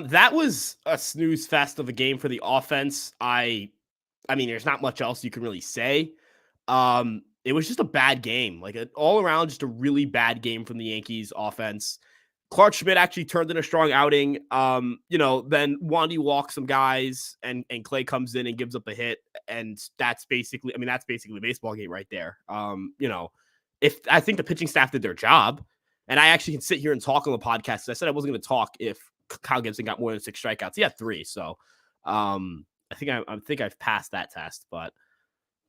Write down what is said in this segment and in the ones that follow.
That was a snooze fest of a game for the offense. I mean, there's not much else you can really say. It was just a bad game, like all around, just a really bad game from the Yankees offense. Clark Schmidt actually turned in a strong outing. Then Wandy walks some guys, and Clay comes in and gives up a hit, and that's basically, a baseball game right there. If I think the pitching staff did their job, and I actually can sit here and talk on the podcast. I said I wasn't going to talk if Kyle Gibson got more than 6 strikeouts. He had 3, so I think I've passed that test, but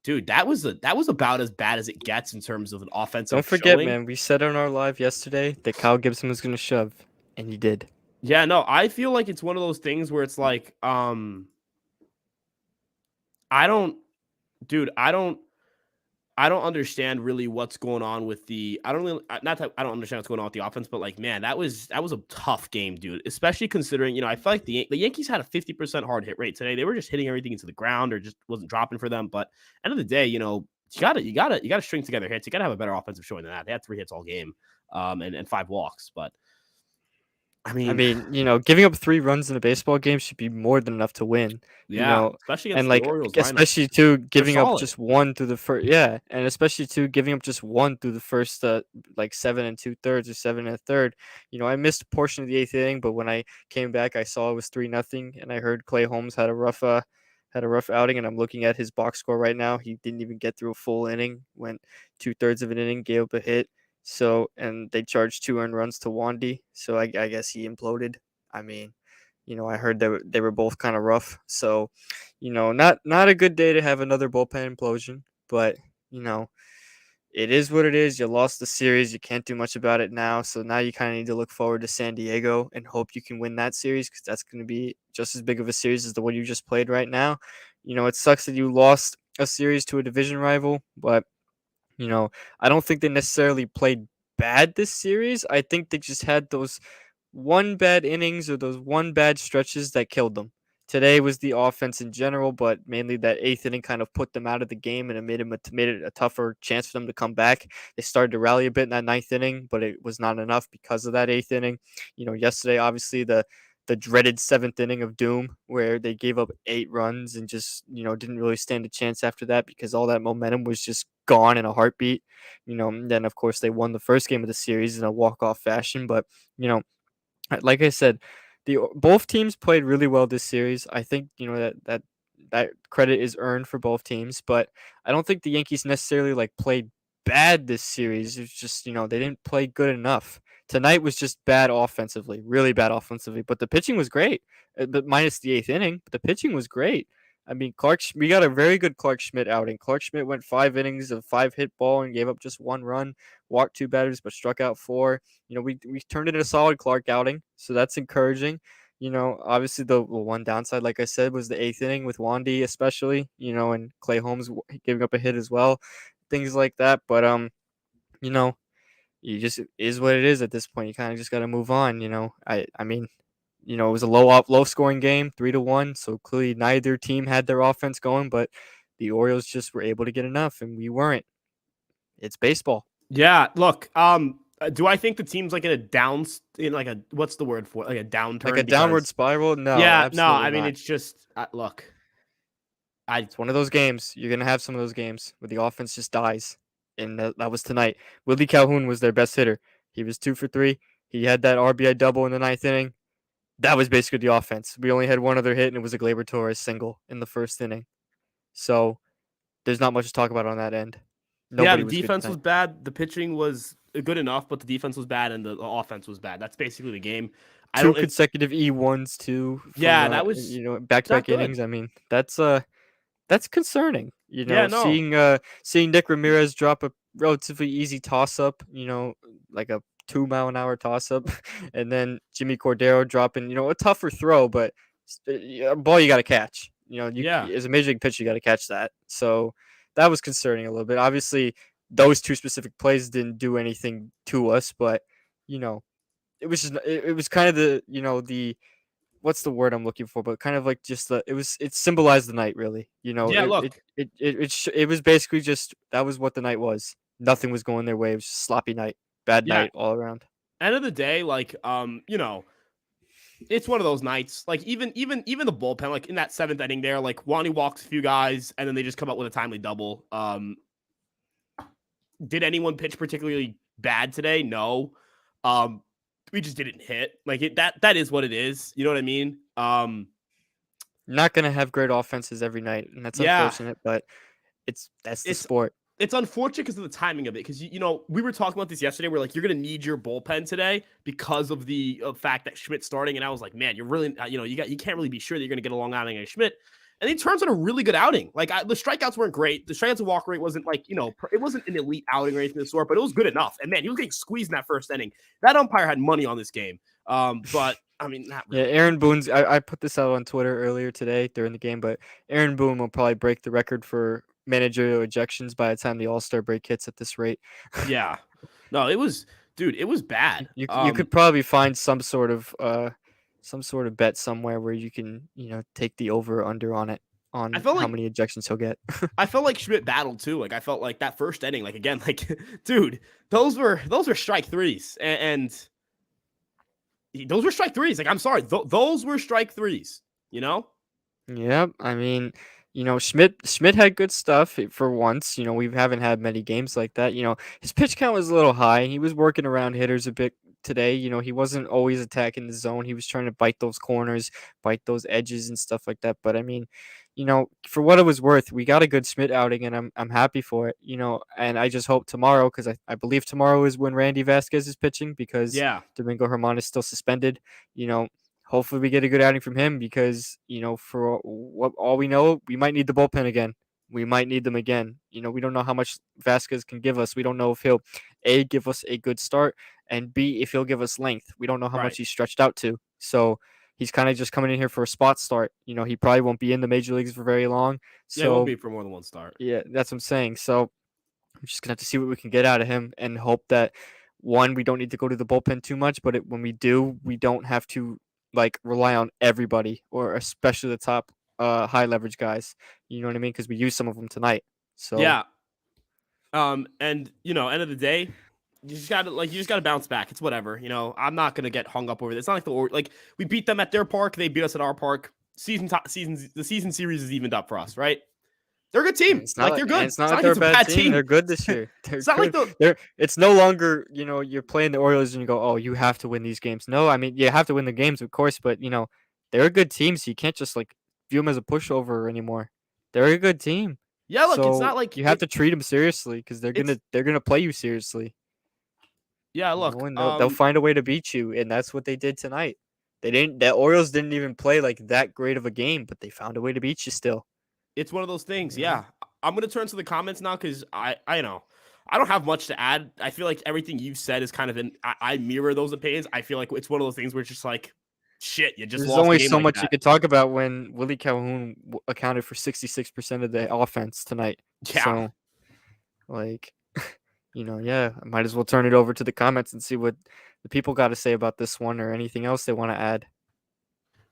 dude, that was about as bad as it gets in terms of an Don't offensive forget, showing. man, we said on our live yesterday that Kyle Gibson was going to shove, and he did. Yeah, no, I feel like it's one of those things where it's like, I don't, dude, I don't understand really what's going on with the. I don't really, not that I don't understand what's going on with the offense, but like, man, that was a tough game, dude. Especially considering, I feel like the Yankees had a 50% hard hit rate today. They were just hitting everything into the ground, or just wasn't dropping for them. But end of the day, you gotta string together hits. You gotta have a better offensive showing than that. They had 3 hits all game, and 5 walks. But I I mean, mean, giving up 3 runs in a baseball game should be more than enough to win. You yeah, know, especially and against the like Orioles lineup, especially too they're giving up solid. just one through the first, yeah, and especially too giving up just one through the first like 7 2/3 or 7 1/3. I missed a portion of the 8th inning, but when I came back, I saw it was 3-0, and I heard Clay Holmes had a rough outing, and I'm looking at his box score right now. He didn't even get through a full inning, went 2/3 of an inning, gave up a hit. So, and they charged 2 earned runs to Wandy. So I guess he imploded. I mean, I heard they were both kind of rough. So, not a good day to have another bullpen implosion. But you know, it is what it is. You lost the series. You can't do much about it now. So now you kind of need to look forward to San Diego and hope you can win that series, because that's going to be just as big of a series as the one you just played right now. It sucks that you lost a series to a division rival, but you know, I don't think they necessarily played bad this series. I think they just had those one bad innings or those one bad stretches that killed them. Today was the offense in general, but mainly that 8th inning kind of put them out of the game, and it made it a tougher chance for them to come back. They started to rally a bit in that 9th inning, but it was not enough because of that 8th inning. Yesterday, obviously the dreaded 7th inning of doom, where they gave up 8 runs and just didn't really stand a chance after that, because all that momentum was just gone in a heartbeat. And then of course they won the first game of the series in a walk-off fashion, but you know like I said, the both teams played really well this series. I think that credit is earned for both teams, but I don't think the Yankees necessarily like played bad this series. It's just they didn't play good enough. Tonight was just bad offensively, really bad offensively, but the pitching was great. But minus the 8th inning, but the pitching was great. I mean, we got a very good Clark Schmidt outing. Clark Schmidt went 5 innings of 5 hit ball and gave up just 1 run, walked 2 batters, but struck out 4. We turned it into a solid Clark outing, so that's encouraging. Obviously the one downside, like I said, was the 8th inning with Wandy, especially. And Clay Holmes giving up a hit as well, things like that. But you know, you just it is what it is at this point. You kind of just got to move on. I mean, it was a low scoring game, 3-1. So clearly neither team had their offense going, but the Orioles just were able to get enough, and we weren't. It's baseball. Yeah, look, do I think the team's like in like a what's the word for it? Like a Like a downturn? downward Because spiral? No, yeah, no, absolutely I mean not. it's just look, I It's one of those games. You're gonna have some of those games where the offense just dies, and that was tonight. Willie Calhoun was their best hitter. He was 2 for 3. He had that RBI double in the 9th inning. That was basically the offense. We only had one other hit, and it was a Gleyber Torres single in the first inning. So there's not much to talk about on that end. yeah, Nobody the was good defense was tonight. bad, the pitching was good enough, but the defense was bad and the offense was bad. That's basically the game. I Two don't. consecutive E1s too from Yeah, that was back to it's not back good. innings. I mean, that's concerning. Yeah, no. Seeing Nick Ramirez drop a relatively easy toss up, like a 2 mile an hour toss up, and then Jimmy Cordero dropping, a tougher throw, but a ball you got to catch. Yeah, As a major league pitcher, you got to catch that. So that was concerning a little bit. Obviously, those two specific plays didn't do anything to us, but you know, it was kind of the what's the word I'm looking for, but kind of like just it symbolized the night really. yeah. Look, It was basically just that was what the night was. Nothing was going their way. It was just a sloppy night, bad yeah, night all around. end of the day, like, it's one of those nights. Like even the bullpen, like in that seventh inning there, like Wani walks a few guys and then they just come up with a timely double. Did anyone pitch particularly bad today? No. Um, we just didn't hit. Like that is what it is. You know what I mean? Not gonna have great offenses every night, and that's Yeah, unfortunate, but that's the it's sport. it's unfortunate because of the timing of it. Because we were talking about this yesterday. We're like, you're gonna need your bullpen today because of the fact that Schmidt's starting, and I was like, man, you're really, you can't really be sure that you're gonna get a long outing against Schmidt. And he turns in a really good outing. Like the strikeouts weren't great. The strikeouts to walk rate wasn't like it wasn't an elite outing or anything of the sort, but it was good enough. And man, he was getting squeezed in that first inning. That umpire had money on this game. But I mean, not Yeah, really. Aaron Boone's. I put this out on Twitter earlier today during the game, but Aaron Boone will probably break the record for managerial ejections by the time the All-Star break hits at this rate. Yeah, no, it was, dude, it was bad. You could probably find some sort of bet somewhere where you can take the over or under on it I on felt how like many ejections he'll get. I felt like Schmidt battled too. Like I felt like that first inning, like again, like dude, those were strike threes, and those were strike threes. Like I'm sorry, those were strike threes. You know? Yeah, I mean, Schmidt had good stuff for once. We haven't had many games like that. His pitch count was a little high. He was working around hitters a bit today. He wasn't always attacking the zone. He was trying to bite those corners, bite those edges and stuff like that. But I mean, for what it was worth, we got a good Schmidt outing, and I'm happy for it. And I just hope tomorrow, because I believe tomorrow is when Randy Vasquez is pitching because Yeah. Domingo Herman is still suspended. You know, Hopefully we get a good outing from him because, for what all we know, we might need the bullpen again. We might need them again. We don't know how much Vasquez can give us. We don't know if he'll A, give us a good start, and B, if he'll give us length. We don't know how much Right. he's stretched out to. So he's kind of just coming in here for a spot start. He probably won't be in the major leagues for very long. Yeah, it won't So be for more than one start. yeah, that's what I'm saying. So I'm just gonna have to see what we can get out of him and hope that one, we don't need to go to the bullpen too much, but when we do, we don't have to like rely on everybody or especially the top high leverage guys. You know what I mean? Because we used some of them tonight. So Yeah. And end of the day, you just gotta bounce back. It's whatever. I'm not gonna get hung up over this. It's not like like we beat them at their park, they beat us at our park. The season series is evened up for us, right? They're a good and team. Like they're good. it's not It's not like like they're a it's a bad bad team. team. They're good this year. They're It's not like good. the It's no longer, you're playing the Orioles and you go, oh, you have to win these games. No, I mean, you have to win the games, of course, but they're a good team, so you can't just like view them as a pushover anymore. They're a good team. yeah. Look, it's So not like you have to treat them seriously because it's they're gonna play you seriously, yeah. Look, and they'll find a way to beat you, and that's what they did tonight. The Orioles didn't even play like that great of a game, but they found a way to beat you still. it's one of those things. You know, Yeah, I'm gonna turn to the comments now because I know I don't have much to add. I feel like everything you've said is kind of I mirror those opinions. I feel like it's one of those things where it's just like shit. You just there's lost the only game so like much you that. could talk about when Willie Calhoun accounted for 66% of the offense tonight. Yeah, So like, yeah, I might as well turn it over to the comments and see what the people got to say about this one or anything else they want to add.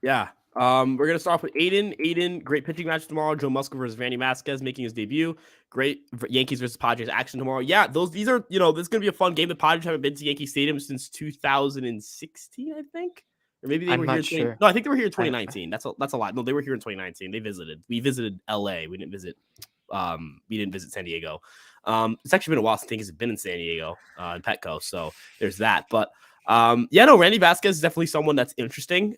yeah. We're gonna start off with Aiden. Aiden, great pitching match tomorrow. Joe Musgrove versus Randy Vasquez making his debut. Great Yankees versus Padres action tomorrow. Yeah, these are this is gonna be a fun game. The Padres haven't been to Yankee Stadium since 2016, I think, or maybe they I'm were here. not sure. No, I think they were here in I 2019. That's a lot. No, they were here in 2019. They visited. We visited L.A. We didn't visit San Diego. It's actually been a while since things have been in San Diego in Petco. So there's that. But yeah, no, Randy Vasquez is definitely someone that's interesting.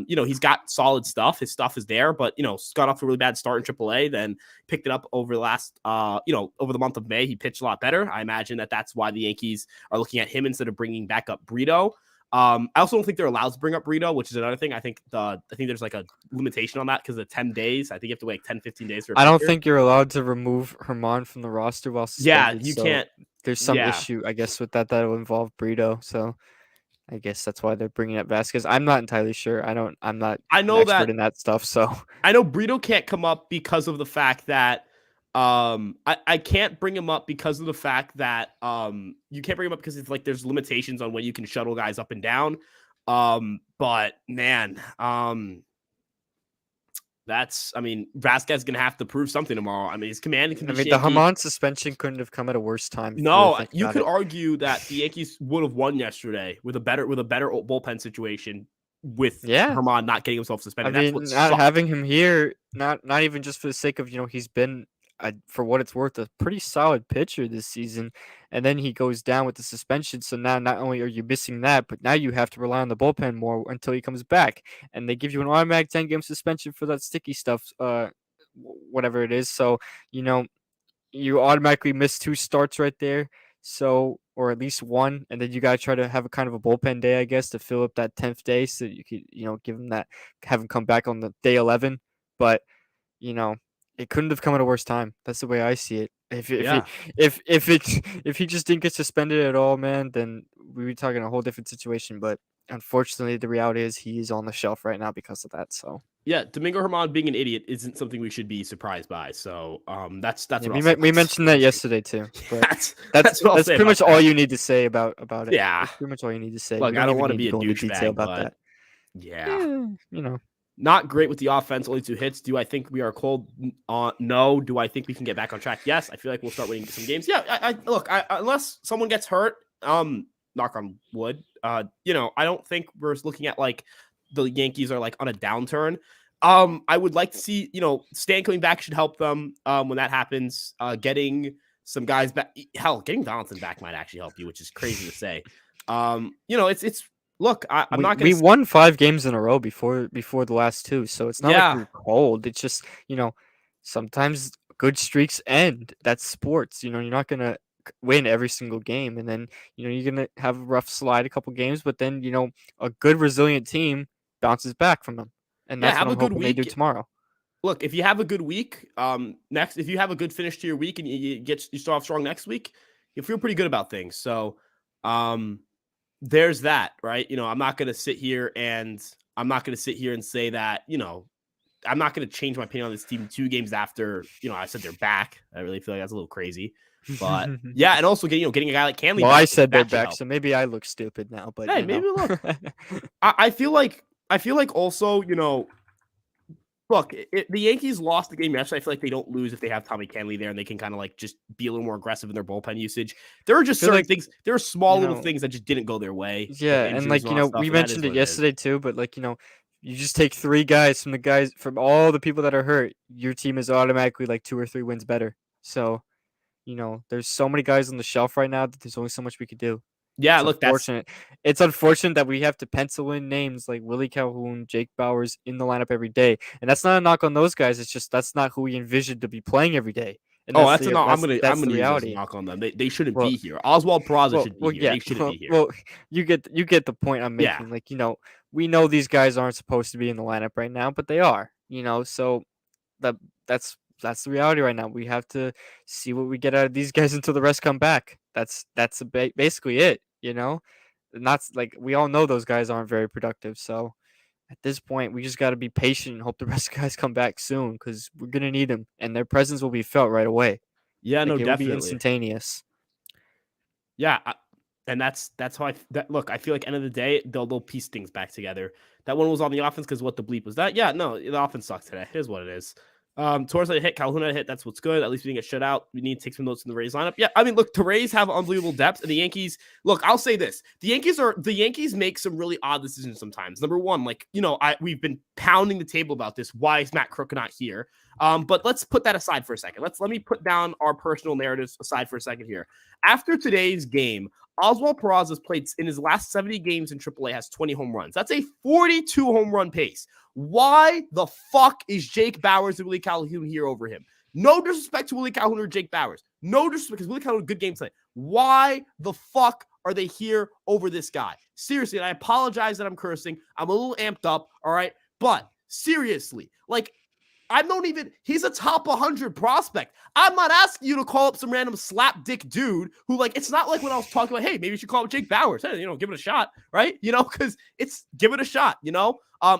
He's got solid stuff. His stuff is there, but got off a really bad start in AAA, then picked it up over the last, over the month of May. He pitched a lot better. I imagine that's why the Yankees are looking at him instead of bringing back up Brito. I also don't think they're allowed to bring up Brito, which is another thing. I think there's like a limitation on that because of 10 days. I think you have to wait 10, 15 days for a I don't pitcher. think you're allowed to remove Herman from the roster while Yeah, suspended. you So can't. there's some Yeah, issue, I guess, with that will involve Brito. So I guess that's why they're bringing up Vasquez. I'm not entirely sure. I'm not I an know expert that. in that stuff. So I know Brito can't come up because of the fact that I can't bring him up because of the fact that you can't bring him up because it's like there's limitations on when you can shuttle guys up and down. But man, I mean, Vasquez is going to have to prove something tomorrow. I mean, his command I mean, the conditioning. Hamon suspension couldn't have come at a worse time if you really No, think you about could it. argue that the Yankees would have won yesterday with a better bullpen situation with Yeah. Herman not getting himself I suspended. That's what mean, not sucked. having him here, not even just for the sake of, he's been, for what it's worth, a pretty solid pitcher this season, and then he goes down with the suspension. So now not only are you missing that, but now you have to rely on the bullpen more until he comes back, and they give you an automatic 10-game suspension for that sticky stuff, whatever it is. So you know you automatically miss 2 starts right there. So, or at least one, and then you gotta try to have a kind of a bullpen day, I guess, to fill up that 10th day, so you could, give him that, have him come back on the day 11. But you know, it couldn't have come at a worse time. That's the way I see it. Yeah. If he just didn't get suspended at all, man, then we'd be talking a whole different situation. But unfortunately, the reality is he is on the shelf right now because of that. So Yeah, Domingo Herman being an idiot isn't something we should be surprised by. So, that's yeah, what I'll say we about the mentioned that situation. yesterday too. But That's that's that's what I'll that's say pretty about much all that. you need to say about it. Yeah. That's pretty much all you need to say. We Look, I don't don't even want to need to be a go into detail douchebag, about but that. yeah. Yeah, Not great with the offense, only 2 hits. Do I think we are cold? No. Do I think we can get back on track? Yes. I feel like we'll start winning some games. Yeah. Look, unless someone gets hurt, knock on wood. I don't think we're looking at like the Yankees are like on a downturn. I would like to see, Stan coming back should help them when that happens. Getting some guys back, hell, getting Donaldson back might actually help you, which is crazy to say. It's look, I'm not gonna We won 5 games in a row before the last 2, so it's not like yeah. we're cold. It's just, sometimes good streaks end. That's sports. You're not gonna win every single game, and then you're gonna have a rough slide a couple games, but then a good resilient team bounces back from them, and Yeah, that's what have a I'm good hoping they do week. tomorrow. Look, if you have a good week, if you have a good finish to your week and you start off strong next week, you feel pretty good about things. So, um, there's that, right? I'm not gonna sit here and say that, I'm not gonna change my opinion on this team 2 games after, I said they're back. I really feel like that's a little crazy. But yeah, and also getting a guy like Canley Well, I back, said they're that should back, help. so maybe I look stupid now, but Hey, maybe look. I feel like also, look, the Yankees lost the game yesterday. I feel like they don't lose if they have Tommy Canley there and they can kind of like just be a little more aggressive in their bullpen usage. There are I just feel certain like, things. There are you small little know, things that just didn't go their way, like yeah, and injuries like, and all that stuff, we and that is mentioned it what it is. yesterday too, but like, you just take 3 guys from all the people that are hurt, your team is automatically like 2 or 3 wins better. So, there's so many guys on the shelf right now that there's only so much we could do. Yeah, It's look, that's unfortunate. It's unfortunate that we have to pencil in names like Willie Calhoun, Jake Bowers in the lineup every day. And that's not a knock on those guys. It's just that's not who we envisioned to be playing every day. And oh, that's that's a the no. that's I'm that's the gonna use that as a reality. knock on them. They shouldn't Well, be here. Oswald Peraza well, should be well, here. yeah. They shouldn't be here. Well, you get the point I'm Yeah, making. Like, we know these guys aren't supposed to be in the lineup right now, but they are. So that that's the reality right now. We have to see what we get out of these guys until the rest come back. That's basically it. Not like we all know those guys aren't very productive. So at this point, we just got to be patient and hope the rest of the guys come back soon because we're gonna need them, and their presence will be felt right away. yeah, no, Like it will be definitely. instantaneous. Yeah, and that's how look. I feel like end of the day they'll piece things back together. That one was on the offense because what the bleep was that? Yeah, no, the offense sucks today. Here's what it is. Torres had a hit, Calhoun had a hit. That's what's good. At least we didn't get shut out. We need to take some notes in the Rays lineup. Yeah, I mean, look, the Rays have unbelievable depth, and the Yankees. Look, I'll say this: the Yankees make some really odd decisions sometimes. Number one, like we've been pounding the table about this. Why is Matt Crook not here? But let's put that aside for a second. Let me put down our personal narratives aside for a second here. After today's game, Oswald Peraza has played in his last 70 games in AAA, has 20 home runs. That's a 42 home run pace. Why the fuck is Jake Bowers and Willie Calhoun here over him? No disrespect to Willie Calhoun or Jake Bowers. No disrespect, because Willie Calhoun had a good game tonight. Why the fuck are they here over this guy? Seriously, and I apologize that I'm cursing. I'm a little amped up, all right? But seriously, like, he's a top 100 prospect. I'm not asking you to call up some random slapdick dude who, like, it's not like when I was talking about, hey, maybe you should call up Jake Bowers. Hey, give it a shot, right? Because it's give it a shot,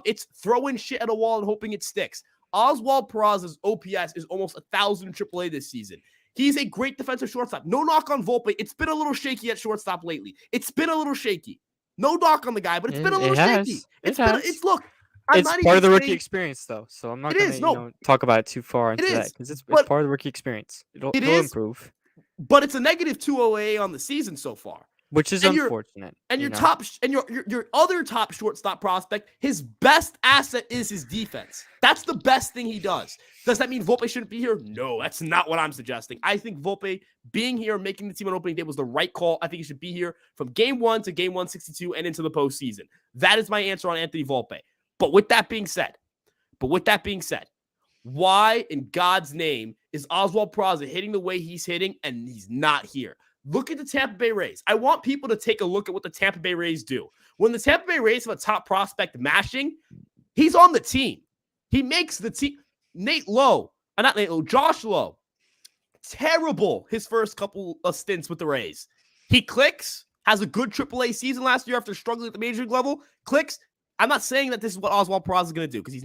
It's throwing shit at a wall and hoping it sticks. Oswald Peraza's OPS is almost 1,000 in AAA this season. He's a great defensive shortstop. No knock on Volpe. It's been a little shaky at shortstop lately. It's been a little shaky. No knock on the guy, but it's been a little shaky. It has. Look, I'm It's not part even of the rookie saying experience, though, so I'm not it gonna, is. No, talk about it too far it into that is. because it's But part of the rookie experience. It'll it it'll is. improve, But it's a negative 2 OA on the season so far. which is And you're unfortunate, and your top and your other top shortstop prospect, his best asset is his defense. That's the best thing he does. Does that mean Volpe shouldn't be here? No, that's not what I'm suggesting. I think Volpe being here, making the team on opening day was the right call. I think he should be here from game 1 to game 162 and into the postseason. That is my answer on Anthony Volpe. But with that being said, why in God's name is Oswald Peraza hitting the way he's hitting and he's not here? Look at the Tampa Bay Rays. I want people to take a look at what the Tampa Bay Rays do. When the Tampa Bay Rays have a top prospect mashing, he's on the team. He makes the team. Josh Lowe, terrible his first couple of stints with the Rays. He clicks, has a good AAA season last year after struggling at the major league level, clicks. I'm not saying that this is what Oswald Peraza is going to do because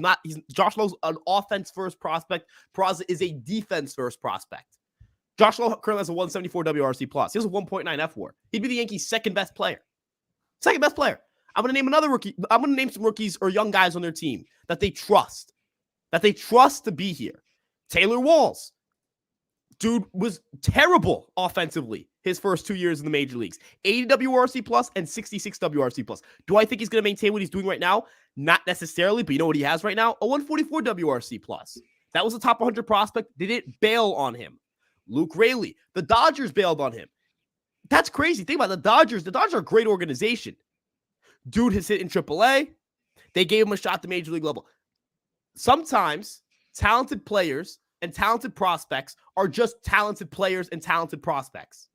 Josh Lowe's an offense first prospect. Peraza is a defense first prospect. Josh Lowe currently has a 174 WRC plus. He has a 1.9 F WAR. He'd be the Yankees' second best player. Second best player. I'm going to name another rookie. I'm going to name some rookies or young guys on their team that they trust to be here. Taylor Walls. Dude was terrible offensively his first 2 years in the major leagues. 80 WRC plus and 66 WRC plus. Do I think he's going to maintain what he's doing right now? Not necessarily, but you know what he has right now? A 144 WRC plus. That was a top 100 prospect. They didn't bail on him. Luke Raley, the Dodgers bailed on him. That's crazy. Think about it. The Dodgers. The Dodgers are a great organization. Dude has hit in AAA. They gave him a shot at the major league level. Sometimes talented players and talented prospects are just talented players and talented prospects.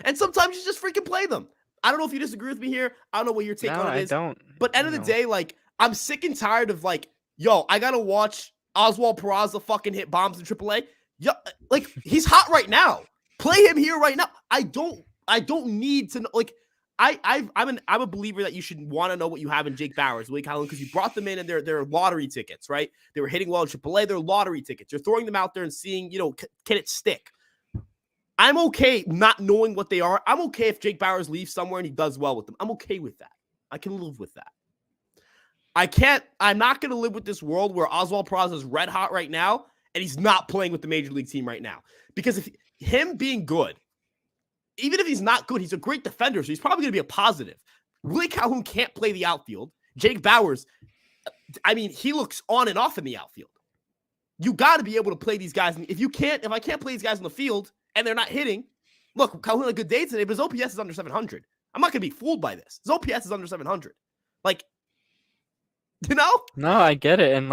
And sometimes you just freaking play them. I don't know if you disagree with me here. I don't know what your take on it is. I don't. But end of the day, like, I'm sick and tired of like, yo, I gotta watch Oswald Peraza fucking hit bombs in AAA. Yo, like, he's hot right now. Play him here right now. I don't need to know. Like, I'm a believer that you should want to know what you have in Jake Bauers, Willie Calhoun, because you brought them in and they're lottery tickets, right? They were hitting well in AAA. They're lottery tickets. You're throwing them out there and seeing, can it stick? I'm okay not knowing what they are. I'm okay if Jake Bauers leaves somewhere and he does well with them. I'm okay with that. I can live with that. I'm not going to live with this world where Oswald Peraza is red hot right now and he's not playing with the major league team right now. Because if him being good, even if he's not good, he's a great defender, so he's probably going to be a positive. Willie Calhoun can't play the outfield. Jake Bauers, I mean, he looks on and off in the outfield. You got to be able to play these guys. If I can't play these guys in the field and they're not hitting, look, Calhoun had a good day today, but his OPS is under 700. I'm not going to be fooled by this. His OPS is under 700. Like, No, I get it. And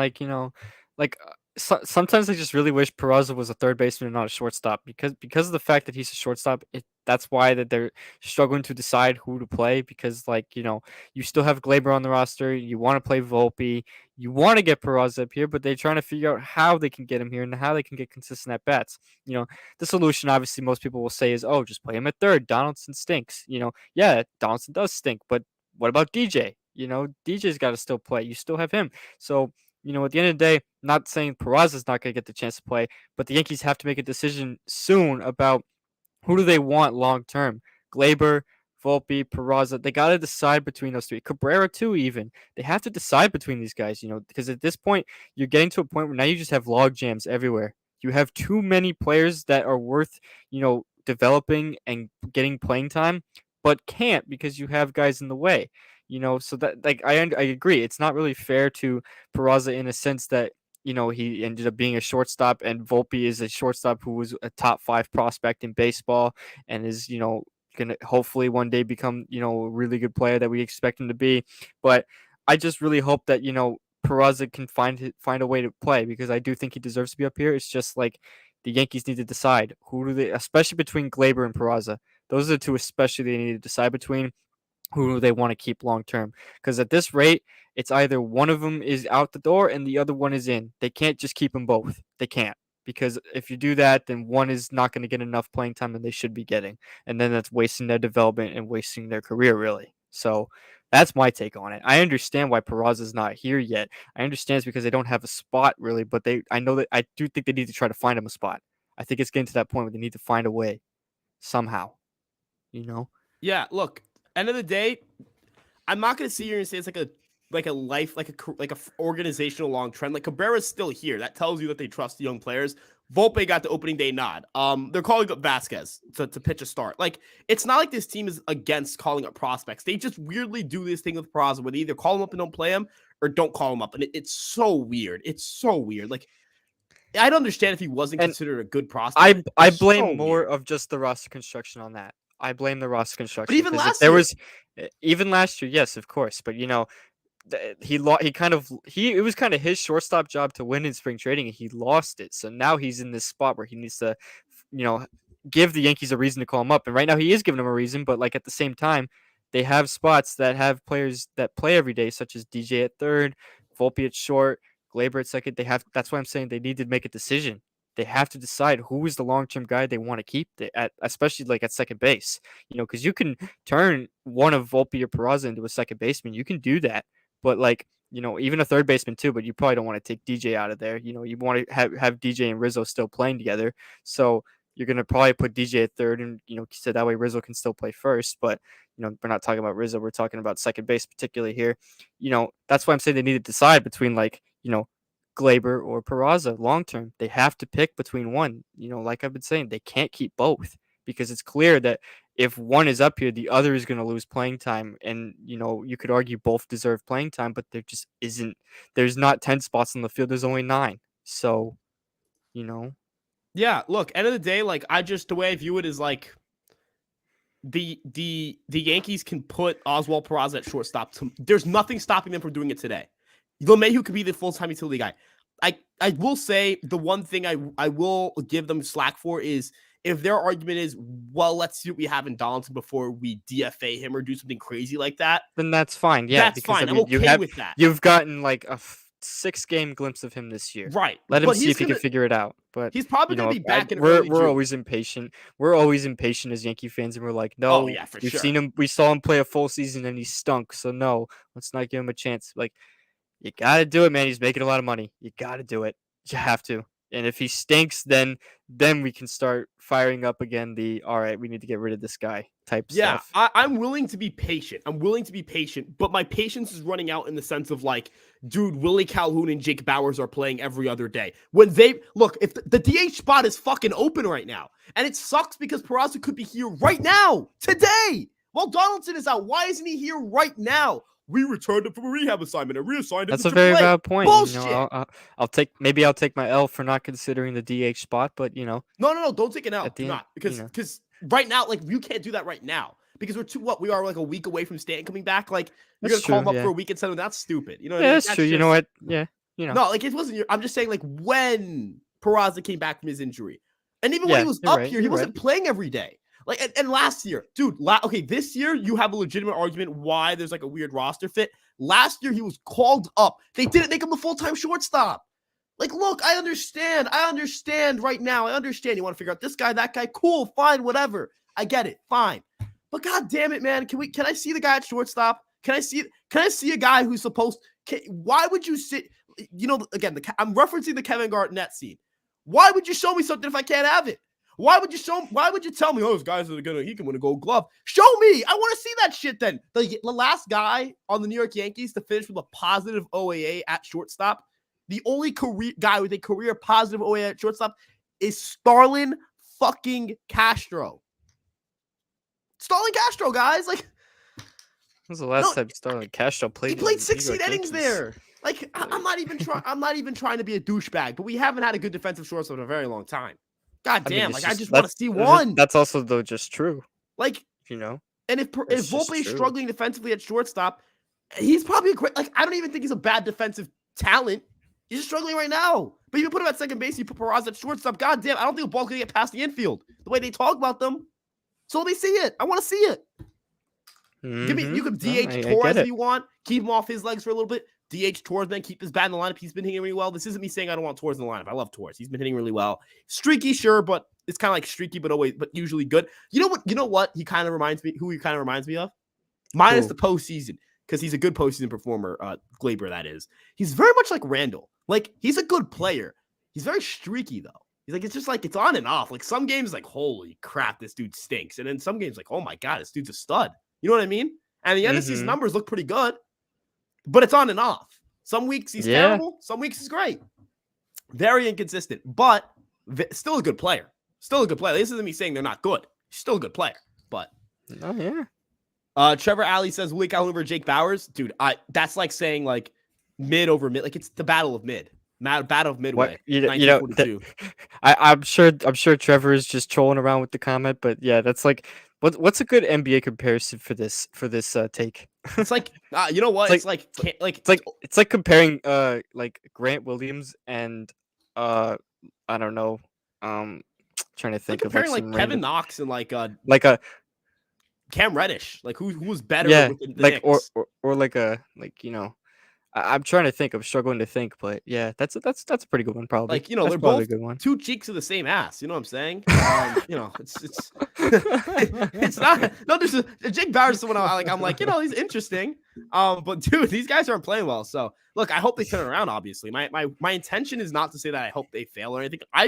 sometimes I just really wish Peraza was a third baseman and not a shortstop because of the fact that he's a shortstop. That's why that they're struggling to decide who to play because you still have Glaber on the roster. You want to play Volpe. You want to get Peraza up here, but they're trying to figure out how they can get him here and how they can get consistent at bats. The solution obviously most people will say is, oh, just play him at third. Donaldson stinks. Yeah, Donaldson does stink, but what about DJ? DJ's got to still play. You still have him. So, at the end of the day, not saying Peraza's not going to get the chance to play, but the Yankees have to make a decision soon about who do they want long term. Glaber, Volpe, Peraza. They got to decide between those three. Cabrera too, even. They have to decide between these guys, because at this point, you're getting to a point where now you just have log jams everywhere. You have too many players that are worth, developing and getting playing time, but can't because you have guys in the way. So that I agree. It's not really fair to Peraza in a sense that he ended up being a shortstop, and Volpe is a shortstop who was a top 5 prospect in baseball and is gonna hopefully one day become a really good player that we expect him to be. But I just really hope that Peraza can find a way to play because I do think he deserves to be up here. It's just like the Yankees need to decide who do they, especially between Glaber and Peraza. Those are the two, especially they need to decide between who they want to keep long term. Because at this rate, it's either one of them is out the door and the other one is in. They can't just keep them both. They can't. Because if you do that, then one is not going to get enough playing time that they should be getting. And then that's wasting their development and wasting their career, really. So that's my take on it. I understand why Peraza's not here yet. I understand it's because they don't have a spot, really. But I know that I do think they need to try to find him a spot. I think it's getting to that point where they need to find a way somehow, Yeah, look, end of the day, I'm not going to sit here and say it's like a organizational long trend. Like Cabrera's still here. That tells you that they trust the young players. Volpe got the opening day nod. They're calling up Vasquez to pitch a start. Like, it's not like this team is against calling up prospects. They just weirdly do this thing with Peraza where they either call him up and don't play him or don't call him up. And it's so weird. It's so weird. Like, I'd understand if he wasn't And considered a good prospect. I It's blame so more weird. of just the roster construction on that. I blame the roster But construction even because if last there year, was even last year, yes, of course, but it was kind of his shortstop job to win in spring trading, and he lost it. So now he's in this spot where he needs to, you know, give the Yankees a reason to call him up. And right now he is giving them a reason, but like at the same time, they have spots that have players that play every day, such as DJ at third, Volpe at short, Glaber at second. That's why I'm saying they need to make a decision. They have to decide who is the long term guy they want to keep especially like at second base. Because you can turn one of Volpe or Peraza into a second baseman. You can do that, but like even a third baseman too. But you probably don't want to take DJ out of there. You want to have DJ and Rizzo still playing together. So you're gonna probably put DJ at third, and so that way Rizzo can still play first. But we're not talking about Rizzo. We're talking about second base, particularly here. That's why I'm saying they need to decide between Glaber or Peraza long term. They have to pick between one. Like I've been saying, they can't keep both because it's clear that if one is up here, the other is going to lose playing time. And you could argue both deserve playing time, but there just isn't. There's not 10 spots on the field. There's only 9. So, you know. yeah, look, end of the day, like the way I view it is like the Yankees can put Oswald Peraza at shortstop. There's nothing stopping them from doing it today. LeMahieu could be the full-time utility guy. I will say the one thing I will give them slack for is if their argument is, well, let's see what we have in Donaldson before we DFA him or do something crazy like that. Then that's fine. Yeah, That's because fine. I'm you okay with that. you've gotten like a 6-game glimpse of him this year. Right. Let him But see if he can figure it out. But he's probably going to be back in we're early June. always impatient. We're always impatient as Yankee fans, and we're like, no, oh, yeah, for we've sure. seen him. We saw him play a full season, and he stunk. So no, let's not give him a chance. Like, you gotta do it, man. He's making a lot of money. You gotta do it. You have to. And if he stinks, then we can start firing up again all right, we need to get rid of this guy type stuff. I'm willing to be patient. But my patience is running out in the sense of like, dude, Willie Calhoun and Jake Bowers are playing every other day. When if the DH spot is fucking open right now, and it sucks because Peraza could be here right now, today, while Donaldson is out. Why isn't he here right now? We returned him from a rehab assignment and reassigned him. That's to a very AAA. valid point. Bullshit. I'll take my L for not considering the DH spot, but No, don't take an L. Do not, because right now, like, you can't do that right now because we are like a week away from Stanton coming back. Like, you're gonna call him up for a week and send him. That's stupid. You know what I mean? That's true. You know what? Yeah. No, like it wasn't. I'm just saying, like, when Peraza came back from his injury, and even when he was up here, he wasn't playing every day. Like, and last year, dude, this year you have a legitimate argument why there's like a weird roster fit. Last year he was called up. They didn't make him a full-time shortstop. Like, look, I understand right now. I understand you want to figure out this guy, that guy. Cool, fine, whatever. I get it, fine. But god damn it, man, can I see the guy at shortstop? Can I see a guy who's why would you sit? Again, I'm referencing the Kevin Garnett scene. Why would you show me something if I can't have it? Why would you tell me, those guys he can win a gold glove? Show me. I want to see that shit then. The last guy on the New York Yankees to finish with a positive OAA at shortstop, the only guy with a career positive OAA at shortstop is Starlin fucking Castro. Starlin Castro, guys. Like, when was the last time Starlin Castro played? He played 16 innings there. Like, I'm not even trying to be a douchebag, but we haven't had a good defensive shortstop in a very long time. God damn, I just want to see one. That's also, though, just true. Like, and if Volpe is struggling defensively at shortstop, he's probably a great, I don't even think he's a bad defensive talent. He's just struggling right now. But you put him at second base, you put Peraza at shortstop, god damn, I don't think the ball's going to get past the infield the way they talk about them. So let me see it. I want to see it. You could DH Torres if you want. Keep him off his legs for a little bit. DH Torres, then keep his bat in the lineup. He's been hitting really well. This isn't me saying I don't want Torres in the lineup. I love Torres. He's been hitting really well. Streaky, sure, but it's kind of like streaky, but usually good. You know what? He kind of reminds me of? Minus the postseason, because he's a good postseason performer. Glaber, that is. He's very much like Randall. Like, he's a good player. He's very streaky though. He's like, it's just like it's on and off. Like, some games, like, holy crap, this dude stinks, and then some games, like, oh my god, this dude's a stud. You know what I mean? And the end of season numbers look pretty good. but it's on and off. Some weeks he's Yeah. terrible. Some weeks he's great. Very inconsistent, but still a good player. Still a good player. This isn't me saying they're not good. He's still a good player, but. Oh yeah. Trevor Alley says Willie Calhoun over Jake Bowers. Dude, that's like saying like mid over mid. Like it's the battle of mid. Battle of What Midway. you know that, 1942. I'm sure Trevor is just trolling around with the comment, but yeah, that's like what's a good NBA comparison for this take? It's like you know It's what? like it's like comparing like Grant Williams and I don't know, trying to like think of like comparing like some Kevin random Knox and like like a Cam Reddish. Like who was better yeah, with the like Knicks? or like a like I'm trying to think. I'm struggling to think, but yeah, that's a pretty good one. Probably Like, you know, that's they're probably both a good one. two cheeks of the same ass. You know what I'm saying? You know, it's it's not no. There's Jake Bauer's someone I'm like, you know, he's interesting. But dude, these guys aren't playing well. So look, I hope they turn it around. Obviously, my intention is not to say that I hope they fail or anything. I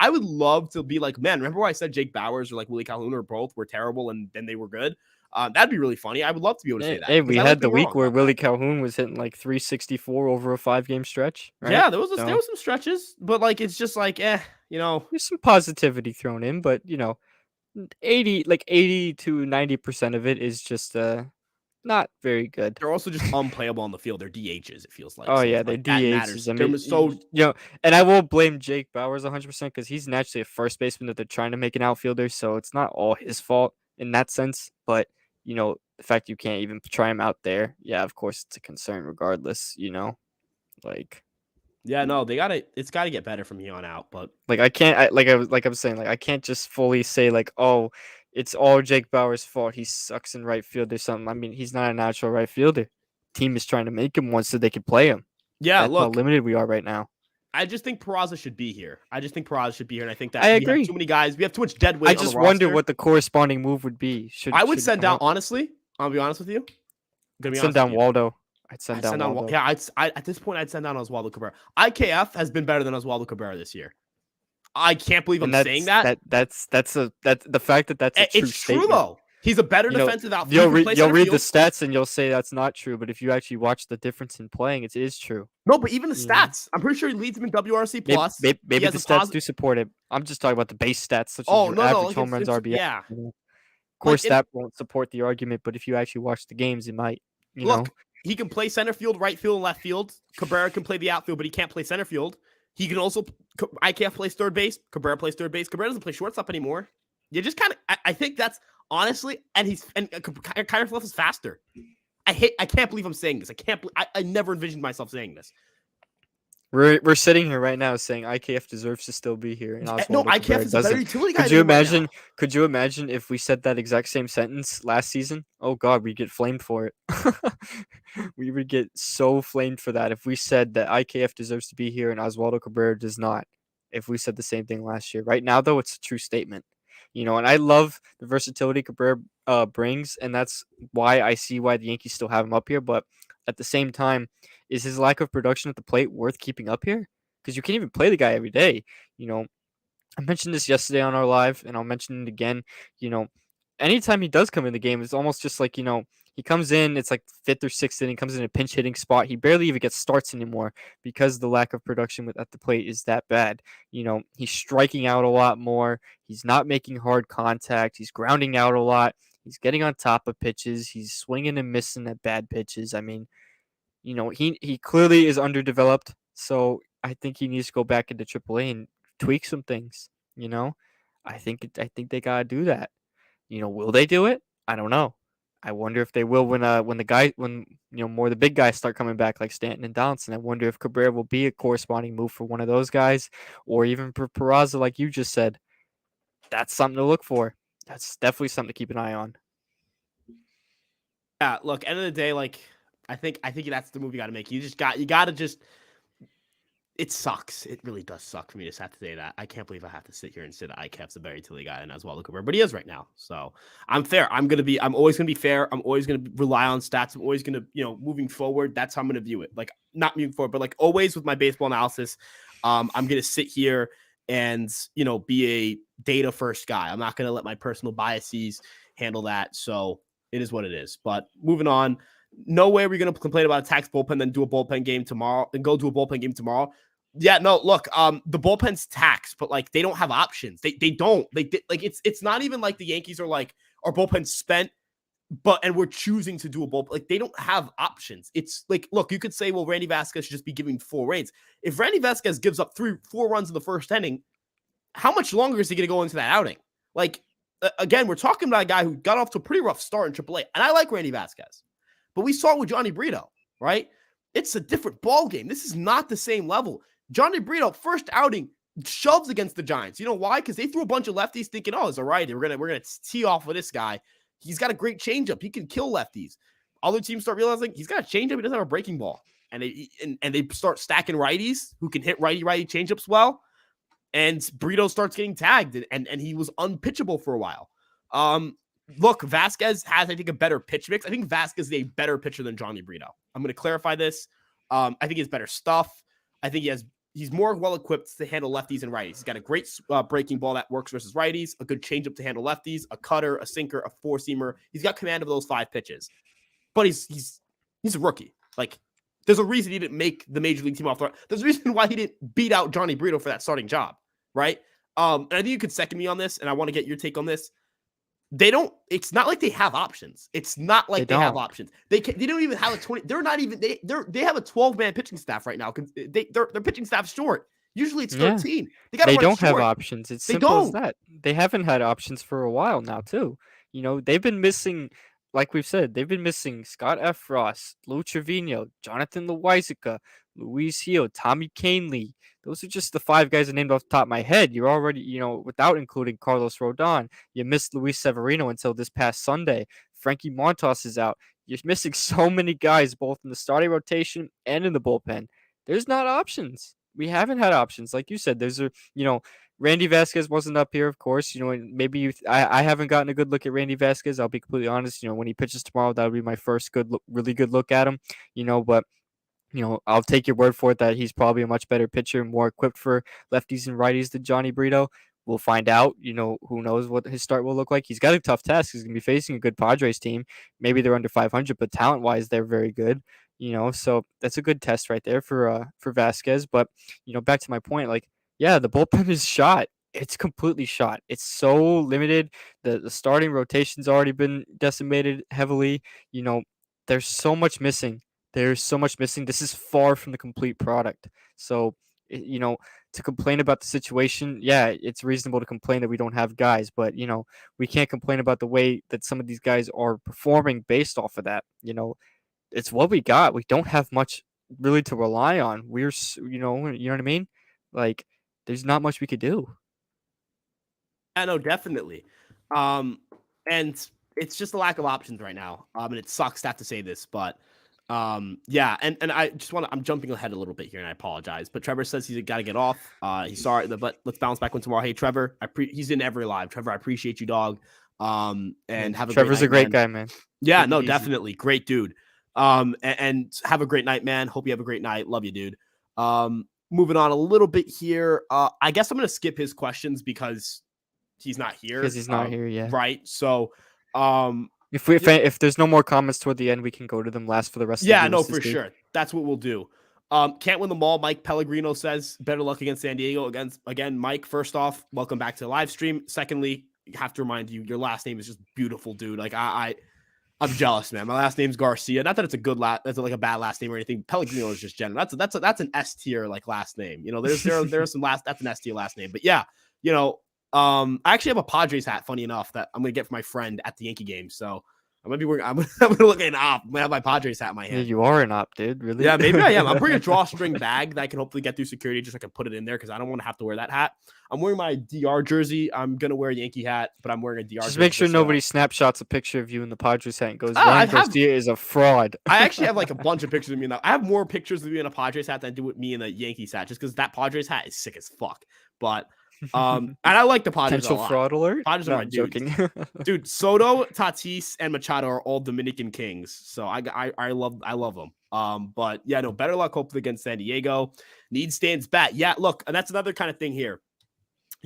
would love to be like, man, remember why I said Jake Bowers or like Willie Calhoun or both were terrible and then they were good? That'd be really funny. I would love to be able to say that Hey, because we I like had the being week wrong where about that. Willie Calhoun was hitting like 364 over a 5-game stretch, right? Yeah, there So was some stretches, but like it's just like, you know, there's some positivity thrown in, but 80 to 90% of it is just not very good. they're also just unplayable on the field. They're DHs, it feels like. Oh So yeah, it's they're like that DHs. matters. I They're mean, so and I won't blame Jake Bowers 100% because he's naturally a first baseman that they're trying to make an outfielder, so it's not all his fault in that sense. But the fact you can't even try him out there, yeah, of course it's a concern regardless. Like yeah, no, it's gotta get better from here on out. But I can't like I was saying, like I can't just fully say like, oh, it's all Jake Bauer's fault. He sucks in right field or something. I mean, he's not a natural right fielder. Team is trying to make him one so they can play him. yeah, That's how look, limited we are right now. I just think Peraza should be here. And I think I that we have agree. too many guys. We have too much dead I weight on the just wonder roster. what the corresponding move would be. I would Should he send come down up? honestly. I'll be honest with you. I'd send down Waldo. I'd send I'd down send down. Waldo. Yeah, at this point, I'd send down Oswaldo Cabrera. IKF has been better than Oswaldo Cabrera this year. I can't believe I'm And saying that. that's the fact that that's a true It's true statement. though. He's a better You know, defensive outfielder. you'll read the stats and you'll say that's not true. But if you actually watch the difference in playing, it is true. No, but even the You know? stats. I'm pretty sure he leads him in WRC plus. Maybe the stats do support it. I'm just talking about the base stats, such as your no, average home runs, RBI. yeah. Of course, that won't support the argument, but if you actually watch the games, it might. Look, he can play center field, right field, and left field. Cabrera can play the outfield, but he can't play center field. He can also. IKF plays third base. Cabrera plays third base. Cabrera doesn't play shortstop anymore. You just kind of. I think that's honestly, and Kyrie Fluff is faster. I can't believe I'm saying this. I never envisioned myself saying this. We're sitting here right now saying IKF deserves to still be here. And no, IKF is a better utility guy. Could you imagine if we said that exact same sentence last season? Oh God, we'd get flamed for it. We would get so flamed for that if we said that IKF deserves to be here and Oswaldo Cabrera does not. If we said the same thing last year, right now though, it's a true statement. And I love the versatility Cabrera brings, and that's why I see why the Yankees still have him up here. But at the same time, is his lack of production at the plate worth keeping up here? Because you can't even play the guy every day. I mentioned this yesterday on our live, and I'll mention it again. Anytime he does come in the game, it's almost just like, he comes in, it's like fifth or sixth inning, comes in a pinch hitting spot. He barely even gets starts anymore because the lack of production at the plate is that bad. He's striking out a lot more. He's not making hard contact. He's grounding out a lot. He's getting on top of pitches. He's swinging and missing at bad pitches. I mean, he clearly is underdeveloped. So I think he needs to go back into AAA and tweak some things. I think they gotta do that. Will they do it? I don't know. I wonder if they will when more of the big guys start coming back like Stanton and Donaldson. I wonder if Cabrera will be a corresponding move for one of those guys, or even for Peraza, like you just said. That's something to look for. That's definitely something to keep an eye on. Yeah, look, end of the day, like I think that's the move you got to make. You got to just. It sucks. It really does suck for me to have to say that. I can't believe I have to sit here and say that IKF's a very utility guy and Oswaldo Cabrera, but he is right now. So I'm fair. I'm always gonna be fair. I'm always gonna rely on stats. I'm always gonna, moving forward, that's how I'm gonna view it. Like not moving forward, but like always with my baseball analysis, I'm gonna sit here and be a data first guy. I'm not gonna let my personal biases handle that. So it is what it is. But moving on. no way are we going to complain about a tax bullpen, then do a bullpen game tomorrow, and go do a bullpen game tomorrow. Yeah, no, look, the bullpen's taxed, but like they don't have options. They don't. Like it's not even like the Yankees are like our bullpen's spent, and we're choosing to do a bullpen. Like they don't have options. It's like, look, you could say, well, Randy Vasquez should just be giving full reins. If Randy Vasquez gives up 4 runs in the first inning, how much longer is he going to go into that outing? Like, again, we're talking about a guy who got off to a pretty rough start in AAA, and I like Randy Vasquez, but we saw it with Johnny Brito, right? It's a different ball game. This is not the same level. Johnny Brito, first outing, shoves against the Giants. You know why? Because they threw a bunch of lefties thinking, oh, it's all right. We're gonna tee off of this guy. He's got a great changeup. He can kill lefties. Other teams start realizing he's got a changeup. He doesn't have a breaking ball. And they start stacking righties who can hit righty changeups well. And Brito starts getting tagged, and he was unpitchable for a while. Look, Vasquez has, I think, a better pitch mix. I think Vasquez is a better pitcher than Johnny Brito. I'm going to clarify this. I think he has better stuff. I think he's more well-equipped to handle lefties and righties. He's got a great breaking ball that works versus righties, a good changeup to handle lefties, a cutter, a sinker, a four-seamer. He's got command of those 5 pitches. But he's a rookie. Like, there's a reason he didn't make the major league team off the run. There's a reason why he didn't beat out Johnny Brito for that starting job, right? And I think you could second me on this, and I want to get your take on this. It's not like they have options. It's not like they have options. They don't even have a 20. They're not even, they have a 12-man pitching staff right now. Their pitching staff's short. Usually it's 13. They don't have options. It's simple as that. They haven't had options for a while now, too. You know, they've been missing, like we've said, they've been missing Scott F. Frost, Lou Trevino, Jonathan Loizica, Luis Gil, Tommy Canely. Those are just the 5 guys I named off the top of my head. You're already, without including Carlos Rodon, you missed Luis Severino until this past Sunday. Frankie Montas is out. You're missing so many guys, both in the starting rotation and in the bullpen. There's not options. We haven't had options. Like you said, Randy Vasquez wasn't up here, of course. Maybe I haven't gotten a good look at Randy Vasquez. I'll be completely honest. When he pitches tomorrow, that'll be my first really good look at him. But I'll take your word for it that he's probably a much better pitcher, more equipped for lefties and righties than Johnny Brito. We'll find out. Who knows what his start will look like. He's got a tough task. He's going to be facing a good Padres team. Maybe they're under 500, but talent-wise, they're very good. So that's a good test right there for Vasquez. But, back to my point, the bullpen is shot. It's completely shot. It's so limited. The starting rotation's already been decimated heavily. There's so much missing. This is far from the complete product. So, to complain about the situation, it's reasonable to complain that we don't have guys, but, we can't complain about the way that some of these guys are performing based off of that. It's what we got. We don't have much really to rely on. You know what I mean? Like, there's not much we could do. Yeah, no, definitely. And it's just a lack of options right now. And it sucks to have to say this, but and I just I'm jumping ahead a little bit here, and I apologize. But Trevor says he's got to get off. He's sorry, but let's bounce back when tomorrow. Hey, Trevor, he's in every live. Trevor, I appreciate you, dog. And have a Trevor's great night, a great man. guy, man. Yeah, no, definitely great dude. And have a great night, man. Hope you have a great night. Love you, dude. Moving on a little bit here. I guess I'm gonna skip his questions because he's not here. Because he's not here, yeah. Right. So, if there's no more comments toward the end, we can go to them last for the rest of the Yeah, no, for sure. That's what we'll do. Can't win them all. Mike Pellegrino says better luck against San Diego. Again, Mike, first off, welcome back to the live stream. Secondly, I have to remind you, your last name is just beautiful, dude. Like I'm jealous, man. My last name's Garcia. Not that it's a good that's like a bad last name or anything. Pellegrino is just general. That's an S tier like last name. There's some that's an S tier last name. But yeah, I actually have a Padres hat, funny enough, that I'm gonna get for my friend at the Yankee game. So I'm gonna be wearing. I'm gonna look at an op. I'm gonna have my Padres hat in my hand. Yeah, you are an op, dude. Really? Yeah, maybe I am. I'm bringing a drawstring bag that I can hopefully get through security, just so I can put it in there because I don't want to have to wear that hat. I'm wearing my DR jersey. I'm gonna wear a Yankee hat, but I'm wearing a DR. Just make sure nobody snapshots a picture of you in the Padres hat and goes, "Ryan Garcia is a fraud." I actually have like a bunch of pictures of me. I have more pictures of me in a Padres hat than I do with me in a Yankees hat, just because that Padres hat is sick as fuck. But and I like the Padres a lot. Fraud alert. Padres are my joking. Dude, Soto, Tatis, and Machado are all Dominican Kings, so I love them. But yeah, no, better luck hopefully against San Diego. Need stands bat. Yeah, look, and that's another kind of thing here.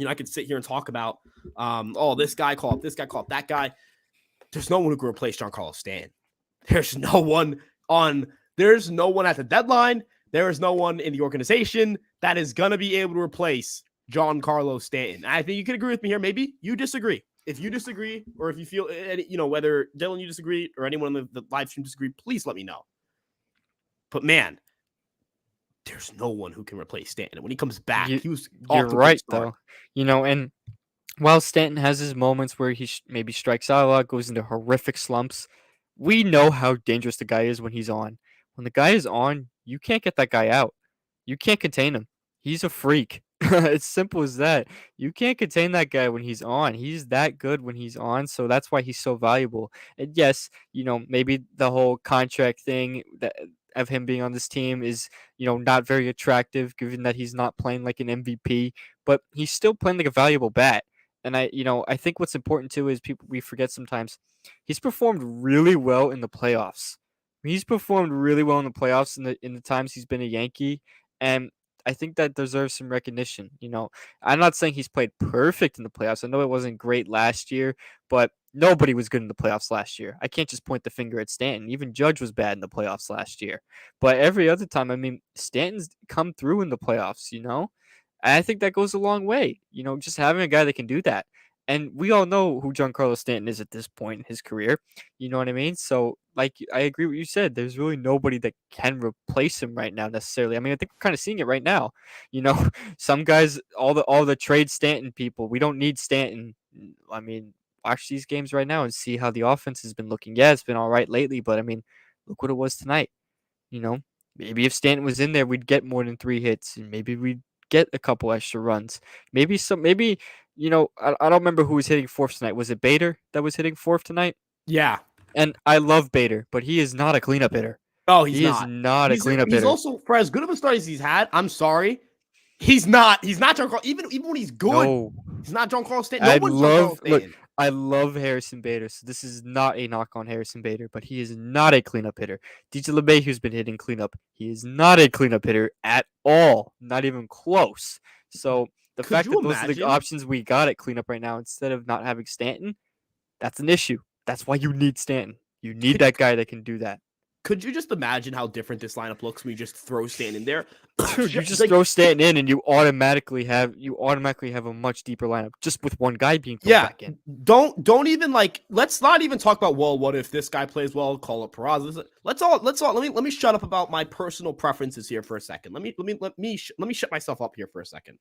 I could sit here and talk about, this guy call up this guy, call up that guy. There's no one who can replace Giancarlo Stanton. There's no one on there's no one at the deadline. There is no one in the organization that is going to be able to replace Giancarlo Stanton. I think you can agree with me here. Maybe you disagree. If you disagree, or if you feel, whether Dylan, you disagree, or anyone on the live stream disagree, please let me know. But man, there's no one who can replace Stanton. When he comes back, he was You're off to a good right, start. though. And while Stanton has his moments where he maybe strikes out a lot, goes into horrific slumps, we know how dangerous the guy is when he's on. When the guy is on, you can't get that guy out. You can't contain him. He's a freak. It's simple as that. You can't contain that guy when he's on. He's that good when he's on, so that's why he's so valuable. And yes, maybe the whole contract thing of him being on this team is, not very attractive given that he's not playing like an MVP, but he's still playing like a valuable bat. And I think what's important too is we forget sometimes he's performed really well in the playoffs. He's performed really well in the playoffs in the times he's been a Yankee, and I think that deserves some recognition. I'm not saying he's played perfect in the playoffs. I know it wasn't great last year, but nobody was good in the playoffs last year. I can't just point the finger at Stanton. Even Judge was bad in the playoffs last year. But every other time, I mean, Stanton's come through in the playoffs. And I think that goes a long way, just having a guy that can do that. And we all know who Giancarlo Stanton is at this point in his career. You know what I mean? So, like, I agree with what you said. There's really nobody that can replace him right now necessarily. I mean, I think we're kind of seeing it right now. You know, some guys, all the trade Stanton people, we don't need Stanton. I mean, watch these games right now and see how the offense has been looking. Yeah, it's been all right lately, but I mean, look what it was tonight. You know, maybe if Stanton was in there, we'd get more than 3 hits, and maybe we'd get a couple extra runs. Maybe I don't remember who was hitting fourth tonight. Was it Bader that was hitting fourth tonight? Yeah. And I love Bader, but he is not a cleanup hitter. Oh, he's He is not. not a cleanup He's hitter. also, for as good of a start as he's had, I'm sorry, he's not Giancarlo. Even when he's good, No. he's not Giancarlo Stanton. No one's Giancarlo Stanton. I love Harrison Bader, so this is not a knock on Harrison Bader, but he is not a cleanup hitter. DJ LeMahieu's been hitting cleanup. He is not a cleanup hitter at all, not even close. So the Could fact you that those are the imagine? options we got at cleanup right now instead of not having Stanton, that's an issue. That's why you need Stanton. You need that guy that can do that. Could you just imagine how different this lineup looks when you just throw Stanton in there? Dude, you just throw Stanton in, and you automatically have a much deeper lineup just with one guy being thrown back in. Don't even let's not even talk about, well, what if this guy plays well? Call up Peraza. Let me shut up about my personal preferences here for a second. Let me shut myself up here for a second,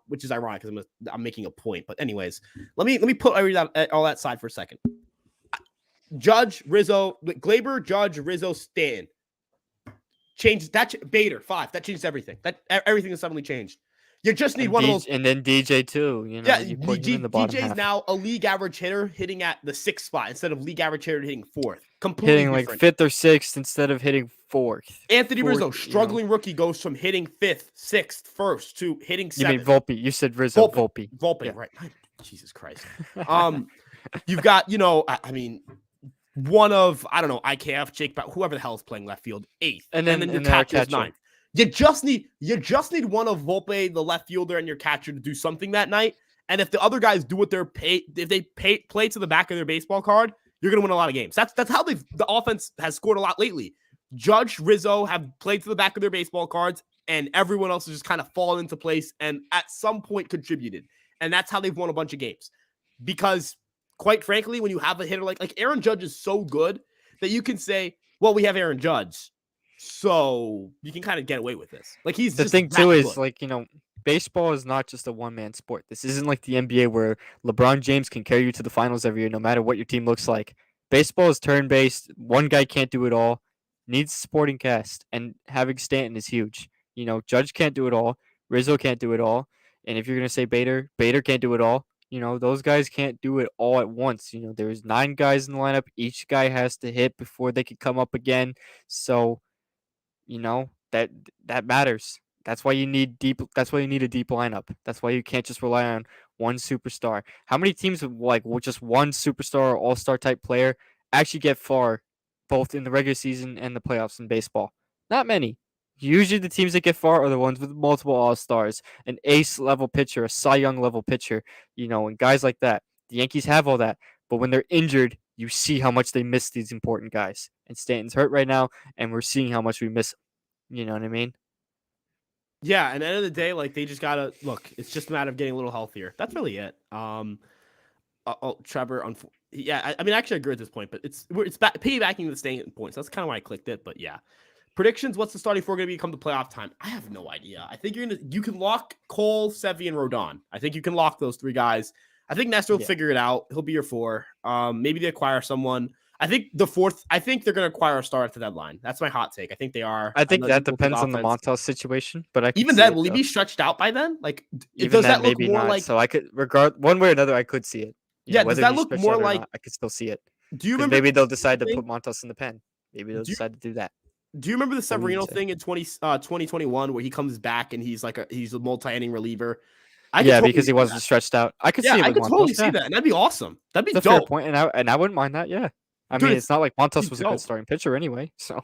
which is ironic because I'm making a point. But anyways, let me put all that side for a second. Judge, Rizzo, Glaber, Judge, Rizzo, Stanton. Changed that. Bader, 5. That changed everything. Everything has suddenly changed. You just need one of those. And then DJ too. You put him in the bottom DJ's half. now a league average hitter hitting at the 6th spot instead of league average hitter hitting 4th. Completely hitting different. Like 5th or 6th instead of hitting 4th. Anthony Rizzo, struggling rookie, goes from hitting 5th, 6th, 1st to hitting 7th. You mean Volpe? You said Rizzo. Volpe. Yeah. Right. Jesus Christ. You've got, I mean, one of, I don't know, IKF, Jake, whoever the hell is playing left field, 8th. And then your catcher is 9th. You just need one of Volpe, the left fielder, and your catcher to do something that night. And if the other guys do what they're paid, if they play to the back of their baseball card, you're going to win a lot of games. That's how the offense has scored a lot lately. Judge, Rizzo have played to the back of their baseball cards, and everyone else has just kind of fallen into place and at some point contributed. And that's how they've won a bunch of games. Because quite frankly, when you have a hitter like Aaron Judge is so good that you can say, well, we have Aaron Judge, so you can kind of get away with this. Like, he's the just thing too good. is, like, baseball is not just a one-man sport. This isn't like the NBA where LeBron James can carry you to the finals every year no matter what your team looks like. Baseball is turn-based. One guy can't do it all. Needs a supporting cast, and having Stanton is huge. Judge can't do it all. Rizzo can't do it all. And if you're going to say Bader can't do it all. Those guys can't do it all at once. There's 9 guys in the lineup. Each guy has to hit before they can come up again. So, that matters. That's why you need a deep lineup. That's why you can't just rely on one superstar. How many teams with just one superstar or all-star type player actually get far both in the regular season and the playoffs in baseball? Not many. Usually the teams that get far are the ones with multiple all-stars, an ace-level pitcher, a Cy Young level pitcher, and guys like that. The Yankees have all that, but when they're injured, you see how much they miss these important guys. And Stanton's hurt right now, and we're seeing how much we miss him. You know what I mean? Yeah, and at the end of the day, like they just gotta look. It's just a matter of getting a little healthier. That's really it. Trevor, yeah, I mean, actually, I agree at this point, but it's piggybacking the staying points. That's kind of why I clicked it. But yeah, predictions. What's the starting four going to be come the playoff time? I have no idea. I think you can lock Cole, Sevy, and Rodon. I think you can lock those three guys. I think Nestor will figure it out. He'll be your four. Maybe they acquire someone. I think the fourth. I think they're going to acquire a star at the deadline. That's my hot take. I think they are. I think that depends on the Montas situation, but I could even see then, it, will he though. be stretched out by then? Like, Even does then, that look maybe more not. like? So I could one way or another, I could see it. Yeah, does whether that he's look stretched more out or like? not, I could still see it. Do you Because remember? maybe they'll decide to thing? put Montas in the pen. Maybe they'll decide to do that. Do you remember the What were you Severino gonna say? thing in 2021 where he comes back and he's a multi-inning reliever? Yeah, because he wasn't stretched out. I could see it I with could totally Montas. see Yeah, that, and that'd be awesome. That'd be it's a fair dope. point, and I wouldn't mind that. Yeah, I Dude, mean, it's not like Montas was a good dope. starting pitcher anyway. So,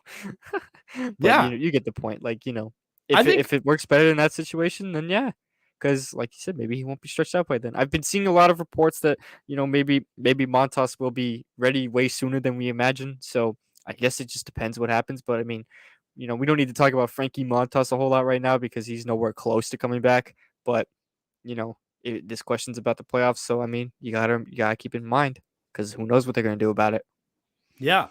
but Yeah. you get the point. Like, I think if it works better in that situation, then yeah. Because, like you said, maybe he won't be stretched out by then. I've been seeing a lot of reports that maybe Montas will be ready way sooner than we imagine. So I guess it just depends what happens. But I mean, we don't need to talk about Frankie Montas a whole lot right now because he's nowhere close to coming back. But this question's about the playoffs, so I mean, you gotta keep in mind because who knows what they're gonna do about it. yeah.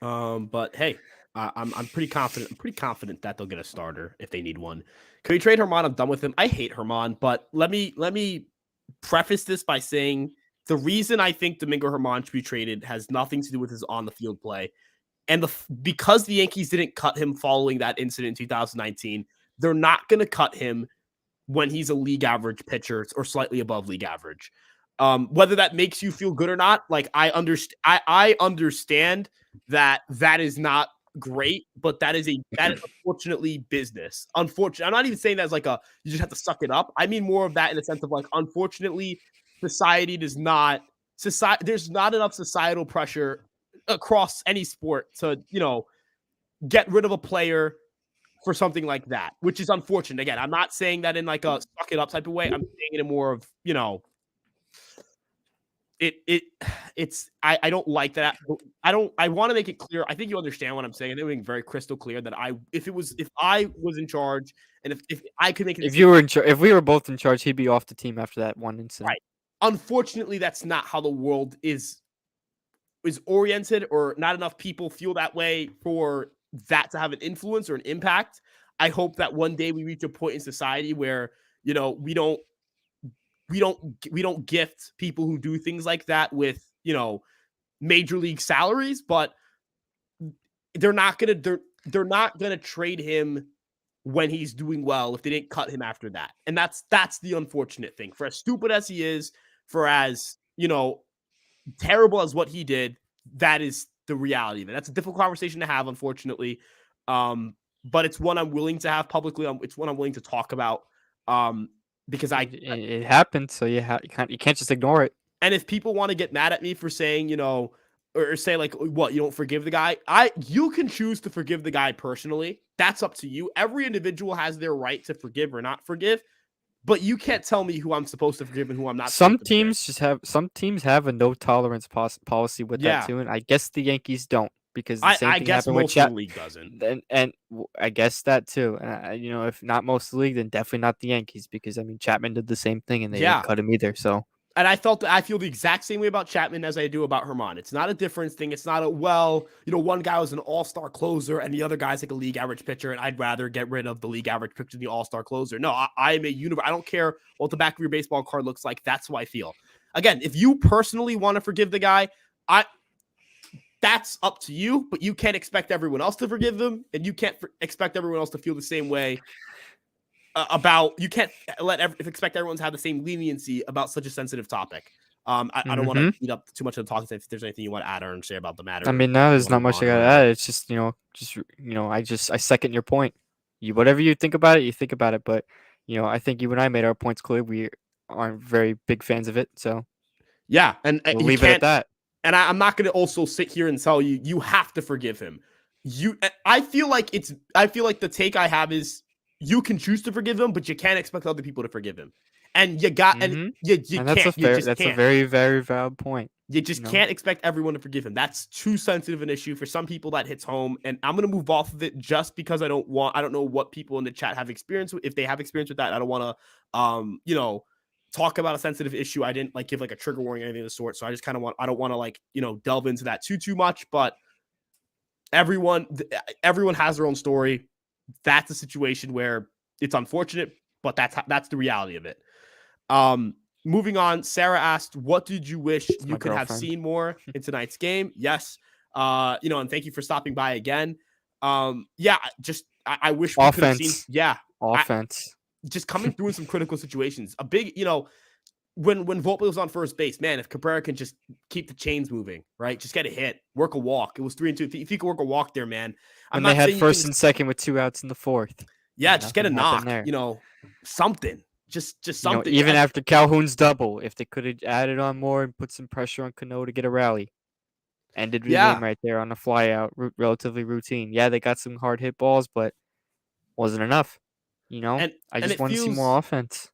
But hey, I'm pretty confident. I'm pretty confident that they'll get a starter if they need one. Can we trade Herman? I'm done with him. I hate Herman, but let me preface this by saying the reason I think Domingo Herman should be traded has nothing to do with his on the field play, and because the Yankees didn't cut him following that incident in 2019, they're not going to cut him when he's a league average pitcher or slightly above league average. Whether that makes you feel good or not, like I understand that is not great, but that is unfortunately business. Unfortunately, I'm not even saying that as like you just have to suck it up. I mean more of that in the sense of like, unfortunately, there's not enough societal pressure across any sport to, get rid of a player for something like that, which is unfortunate. Again, I'm not saying that in like a suck it up type of way. I'm saying it in more of, I don't like that. I want to make it clear. I think you understand what I'm saying. I think it's very crystal clear that if I was in charge and if I could make it, if you were in charge, if we were both in charge, he'd be off the team after that one incident. Right. Unfortunately, that's not how the world is oriented, or not enough people feel that way for that to have an influence or an impact. I hope that one day we reach a point in society where, we don't gift people who do things like that with, major league salaries, but they're not going to trade him when he's doing well if they didn't cut him after that. And that's the unfortunate thing. For as stupid as he is, for as, terrible as what he did, that is the reality of it. That's a difficult conversation to have, unfortunately. But it's one I'm willing to have publicly. It's one I'm willing to talk about. Because it happened, so you can't just ignore it. And if people want to get mad at me for saying, or say like, what, you don't forgive the guy? You can choose to forgive the guy personally. That's up to you. Every individual has their right to forgive or not forgive. But you can't tell me who I'm supposed to forgive and who I'm not. Some teams have a no tolerance policy with that too, and I guess the Yankees don't, because the same thing happened with Chapman. League doesn't, and I guess that too. And if not most of the league, then definitely not the Yankees, because I mean Chapman did the same thing and they didn't cut him either. So. And I feel the exact same way about Chapman as I do about Herman. It's not a difference thing. It's not one guy was an all-star closer and the other guy's like a league average pitcher, and I'd rather get rid of the league average pitcher than the all-star closer. No, I'm a universe. I don't care what the back of your baseball card looks like. That's how I feel. Again, if you personally want to forgive the guy, that's up to you, but you can't expect everyone else to forgive them, and you can't expect everyone else to feel the same way you can't expect everyone to have the same leniency about such a sensitive topic. I don't want to eat up too much of the talk. If there's anything you want to add or say about the matter, I mean, now there's not much I gotta add. It's just I second your point. Whatever you think about it, you think about it. But I think you and I made our points clear. We aren't very big fans of it, so yeah, and we'll leave it at that. And I'm not going to also sit here and tell you have to forgive him. I feel like the take I have is, you can choose to forgive him, but you can't expect other people to forgive him. And you got, and you and that's can't. a very, very valid point. You You just know, can't expect everyone to forgive him. That's too sensitive an issue for some people. That hits home, and I'm gonna move off of it just because I don't know what people in the chat have experience with. If they have experience with that, I don't want to, talk about a sensitive issue. I didn't like give like a trigger warning or anything of the sort. So I just kind of I don't want to like delve into that too much. But everyone everyone has their own story. That's a situation where it's unfortunate, but that's the reality of it. Moving on, Sarah asked, "What did you wish it's you my could have girlfriend. seen more in tonight's game?" Yes, and thank you for stopping by again. Yeah, just I wish we could have seen. Offense, Yeah, I offense. just coming through in some critical situations. A big, when Volpe was on first base, man, if Cabrera can just keep the chains moving, right? Just get a hit, work a walk. It was 3-2. If you could work a walk there, man, I'm When they not had saying you can first just, and second with 2 outs in the fourth, yeah, just get nothing a happened knock, there. something, just something. Even after Calhoun's double, if they could have added on more and put some pressure on Cano to get a rally, ended the game Yeah, right there on a flyout, relatively routine. Yeah, they got some hard hit balls, but wasn't enough. and I and just it want to see more feels offense.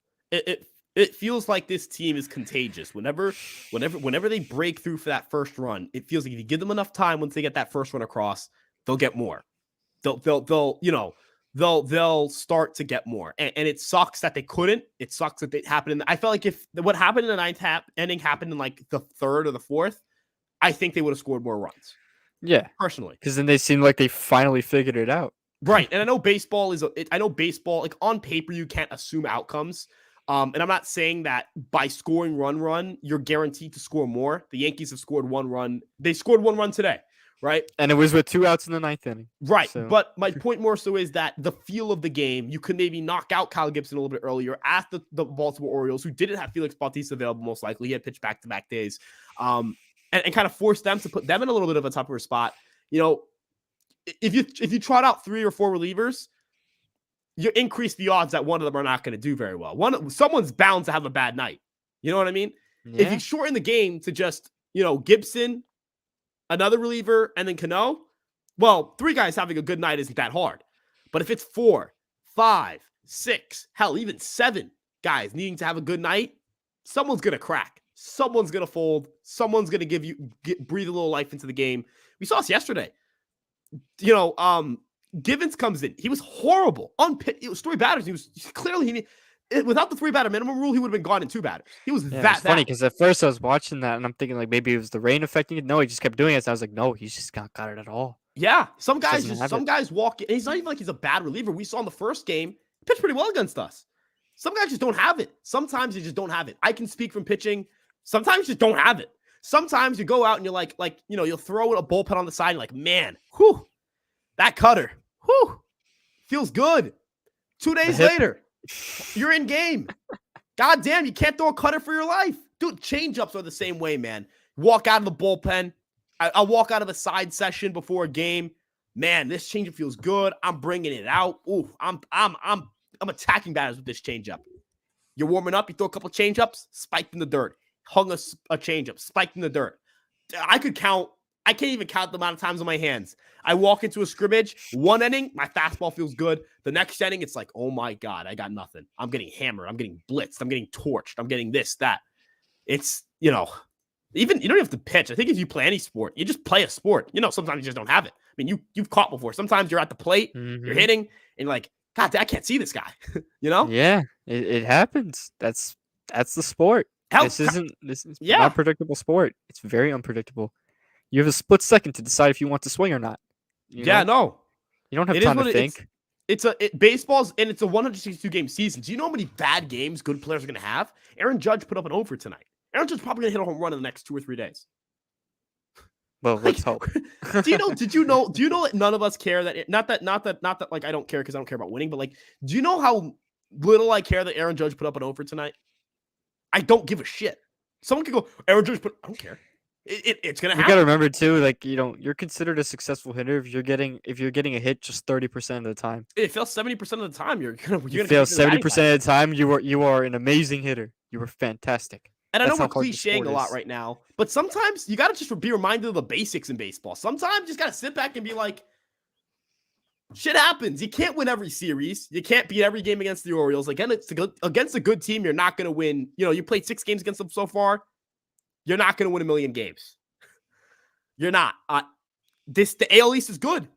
it feels like this team is contagious. Whenever they break through for that first run, it feels like if you give them enough time, once they get that first run across, they'll get more. They'll start to get more. And it sucks that they couldn't. It sucks that it happened. I felt like if what happened in the ninth inning happened in like the third or the fourth, I think they would have scored more runs. Yeah, Personally. because then they seemed like they finally figured it out. Right. And I know baseball, like on paper, you can't assume outcomes. And I'm not saying that by scoring run, you're guaranteed to score more. The Yankees have scored one run. They scored one run today, right? And it was with 2 outs in the ninth inning. Right. So But my point more so is that the feel of the game, you could maybe knock out Kyle Gibson a little bit earlier at the Baltimore Orioles, who didn't have Felix Bautista available most likely. He had pitched back-to-back days. And kind of force them to put them in a little bit of a tougher spot. If you trot out 3 or 4 relievers, you increase the odds that one of them are not going to do very well. Someone's bound to have a bad night. You know what I mean? If you yeah, shorten the game to just, Gibson, another reliever, and then Cano, well, 3 guys having a good night isn't that hard. But if it's 4, 5, 6, hell, even 7 guys needing to have a good night, someone's going to crack. Someone's going to fold. Someone's going to breathe a little life into the game. We saw this yesterday. Givens comes in. He was horrible. It was 3 batters. He was clearly without the 3 batter minimum rule, he would have been gone in 2 batters. He was yeah. that It's funny bad. because at first I was watching that and I'm thinking like maybe it was the rain affecting it. No, he just kept doing it. So I was like, no, he's just not got it at all. Yeah, Just doesn't have it. some guys walk in. He's not even like he's a bad reliever. We saw in the first game, he pitched pretty well against us. Some guys just don't have it. Sometimes you just don't have it. I can speak from pitching. Sometimes you just don't have it. Sometimes you go out and you're like you'll throw a bullpen on the side and you're like, man, whew, that cutter, whew, feels good. 2 days later, you're in game. God damn, you can't throw a cutter for your life. Dude, changeups are the same way, man. Walk out of the bullpen. I'll walk out of a side session before a game. Man, this changeup feels good. I'm bringing it out. Ooh, I'm attacking batters with this changeup. You're warming up. You throw a couple changeups, spiked in the dirt. Hung a changeup, spiked in the dirt. I can't even count the amount of times on my hands. I walk into a scrimmage, 1 inning, my fastball feels good. The next inning, it's like, oh my God, I got nothing. I'm getting hammered. I'm getting blitzed. I'm getting torched. I'm getting this, that. It's, even you don't have to pitch. I think if you play any sport, you just play a sport. Sometimes you just don't have it. I mean, you've caught before. Sometimes you're at the plate, you're hitting, and you're like, God, I can't see this guy. Yeah, it happens. That's the sport. Hell, This is an yeah, unpredictable sport. It's very unpredictable. You have a split second to decide if you want to swing or not. yeah, no. You don't have It is time to what think. it's baseball's, and it's a 162 game season. Do you know how many bad games good players are going to have? Aaron Judge put up an over tonight. Aaron Judge's probably going to hit a home run in the next 2 or 3 days. Well, let's hope. Do you know that none of us care that not that like I don't care because I don't care about winning, but like, do you know how little I care that Aaron Judge put up an over tonight? I don't give a shit. Someone could go, Aaron Judge I don't care. It's gonna We happen. gotta remember too, like you're considered a successful hitter if you're getting a hit just 30% of the time. It fails 70% of the time. You're gonna Fail 70% of the time. You are an amazing hitter. You were fantastic. And I know That's we're how hard the clicheing sport a lot is. right now, but sometimes you gotta just be reminded of the basics in baseball. Sometimes you just gotta sit back and be like, shit happens. You can't win every series. You can't beat every game against the Orioles. Again, it's against a good team. You're not gonna win. You played 6 games against them so far. You're not going to win a million games. You're not. The AL East is good.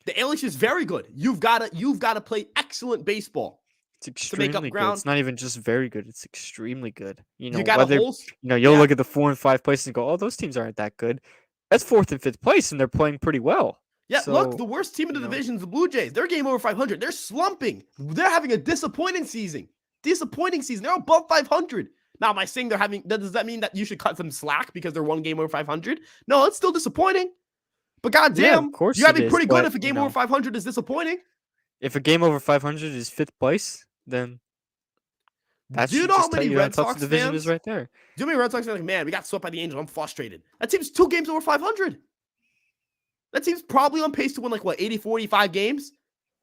The AL East is very good. You've got to play excellent baseball It's to make up extremely good. ground. It's not even just very good. It's extremely good. You got to Whether hold. you'll Yeah. look at the 4 and 5 places and go, "Oh, those teams aren't that good." That's 4th and 5th place, and they're playing pretty well. Yeah, look, So, the worst team in the you know, division is the Blue Jays. They're game over 500. They're slumping. They're having a disappointing season. They're above 500. Now, am I saying does that mean that you should cut them slack because they're one game over 500? No, it's still disappointing. But yeah, of goddamn, course you gotta it be is. pretty good But if a game over 500 is disappointing. if a game over 500 is 5th place, then that Do you should know how just tell many you how Red tough Sox the division is fans? right there. Do you know how many Red Sox fans are like, man, we got swept by the Angels. I'm frustrated. That team's 2 games over 500. That team's probably on pace to win 84, 85 games.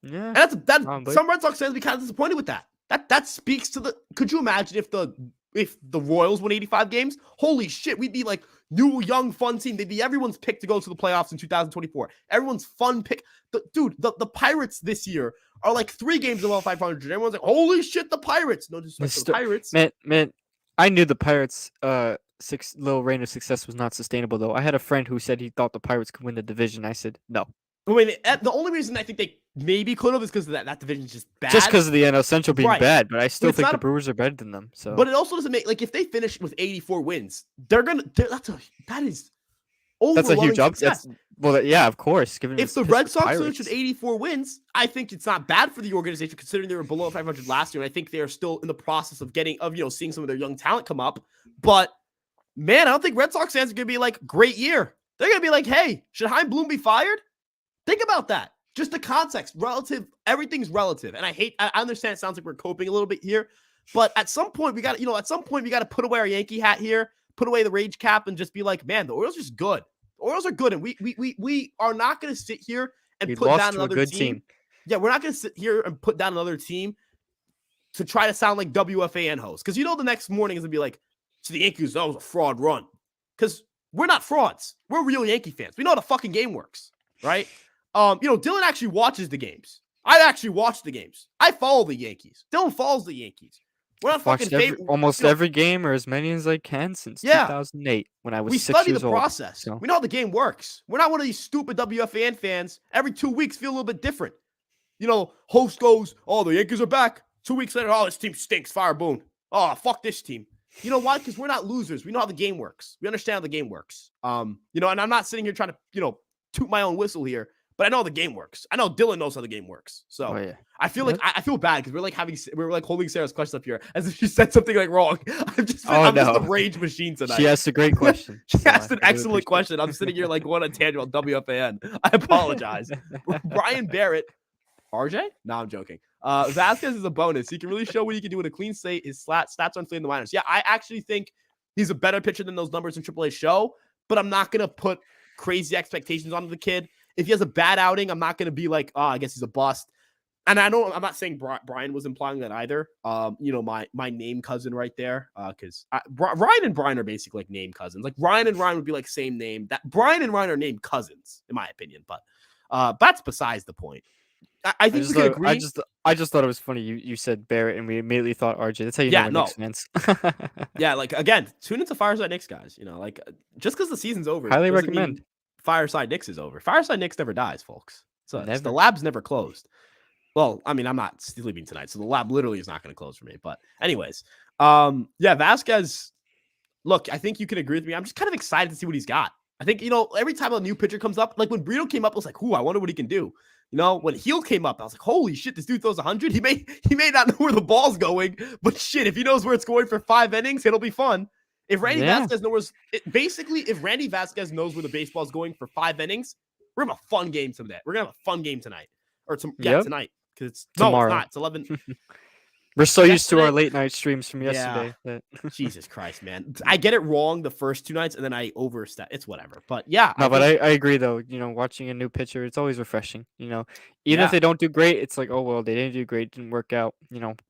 Yeah, And that's probably. some Red Sox fans be kind of disappointed with that. That speaks to the. Could you imagine if the Royals won 85 games? Holy shit, we'd be like new, young, fun team. They'd be everyone's pick to go to the playoffs in 2024. Everyone's fun pick. The Pirates this year are like 3 games above 500. Everyone's like, holy shit, the Pirates. No disrespect to the Pirates. Man, I knew the Pirates' little reign of success was not sustainable, though. I had a friend who said he thought the Pirates could win the division. I said no. I mean, the only reason I think they maybe could have is because that division's just bad. Just because of the NL Central being Right. bad, but I still it's think not the a- Brewers are better than them. So, But it also doesn't make if they finish with 84 wins, that is that's a huge overwhelming up. success. Yeah, of course. Given If the Red Sox finished with 84 wins, I think it's not bad for the organization considering they were below 500 last year. And I think they are still in the process of seeing some of their young talent come up. But man, I don't think Red Sox fans are gonna be like, great year. They're gonna be like, hey, should Chaim Bloom be fired? Think about that. Just the context, relative, everything's relative. And I understand it sounds like we're coping a little bit here, but at some point we got to put away our Yankee hat here, put away the rage cap, and just be like, man, the Orioles are just good. The Orioles are good, and we are not going to sit here and put down another team. Yeah, we're not going to sit here and put down another team to try to sound like WFAN hosts, because the next morning is going to be like, so the Yankees, that was a fraud run, because we're not frauds. We're real Yankee fans. We know how the fucking game works, right? Dylan actually watches the games. I actually watch the games. I follow the Yankees. Dylan follows the Yankees. We're not fucking almost every game or as many as I can since 2008 when I was 6 years old. We study the process. So. We know how the game works. We're not one of these stupid WFAN fans. Every 2 weeks feel a little bit different. Host goes, oh, the Yankees are back. 2 weeks later, oh, this team stinks. Fire Boone. Oh, fuck this team. You know why? Because we're not losers. We know how the game works. We understand how the game works. And I'm not sitting here trying to, toot my own whistle here. But I know the game works. I know Dylan knows how the game works. So I feel like I feel bad because we're like holding Sarah's question up here as if she said something like wrong. I'm just a rage machine tonight. She asked a great question. She asked an excellent question. I'm sitting here like going on a tangent on WFAN. I apologize. Brian Barrett. RJ? No, I'm joking. Vasquez is a bonus. He can really show what he can do in a clean slate. His stats are inflating the minors. Yeah, I actually think he's a better pitcher than those numbers in AAA show, but I'm not going to put crazy expectations on the kid. If he has a bad outing, I'm not going to be like, oh, I guess he's a bust. And I'm not saying Brian was implying that either. My name cousin right there, because Ryan and Brian are basically like name cousins. Like Ryan and Ryan would be like same name. That Brian and Ryan are named cousins, in my opinion. But that's besides the point. I think we can agree. I just thought it was funny. You said Barrett, and we immediately thought RJ. That's how you know we're Knicks fans. Yeah, like again, tune into Fireside Knicks, guys. Just because the season's over, highly recommend. Fireside Knicks is over. Fireside Knicks never dies, folks. So the lab's never closed. Well, I mean, I'm not sleeping tonight, so the lab literally is not going to close for me. But anyways, Vasquez. Look, I think you can agree with me. I'm just kind of excited to see what he's got. I think every time a new pitcher comes up, like when Brito came up, I was like, "Ooh, I wonder what he can do." When Heel came up, I was like, "Holy shit, this dude throws 100." He may not know where the ball's going, but shit, if he knows where it's going for 5 innings, it'll be fun. If Randy Vasquez knows, if Randy Vasquez knows where the baseball's going for 5 innings, we're gonna have a fun game today. We're gonna have a fun game tonight, tonight because it's tomorrow. No, it's not. It's 11. We're so used to our late night streams from yesterday. Yeah. Jesus Christ, man! I get it wrong the first 2 nights, and then I overstep. It's whatever. But yeah, I agree though. Watching a new pitcher, it's always refreshing. Even if they don't do great, it's like, oh well, they didn't do great, didn't work out.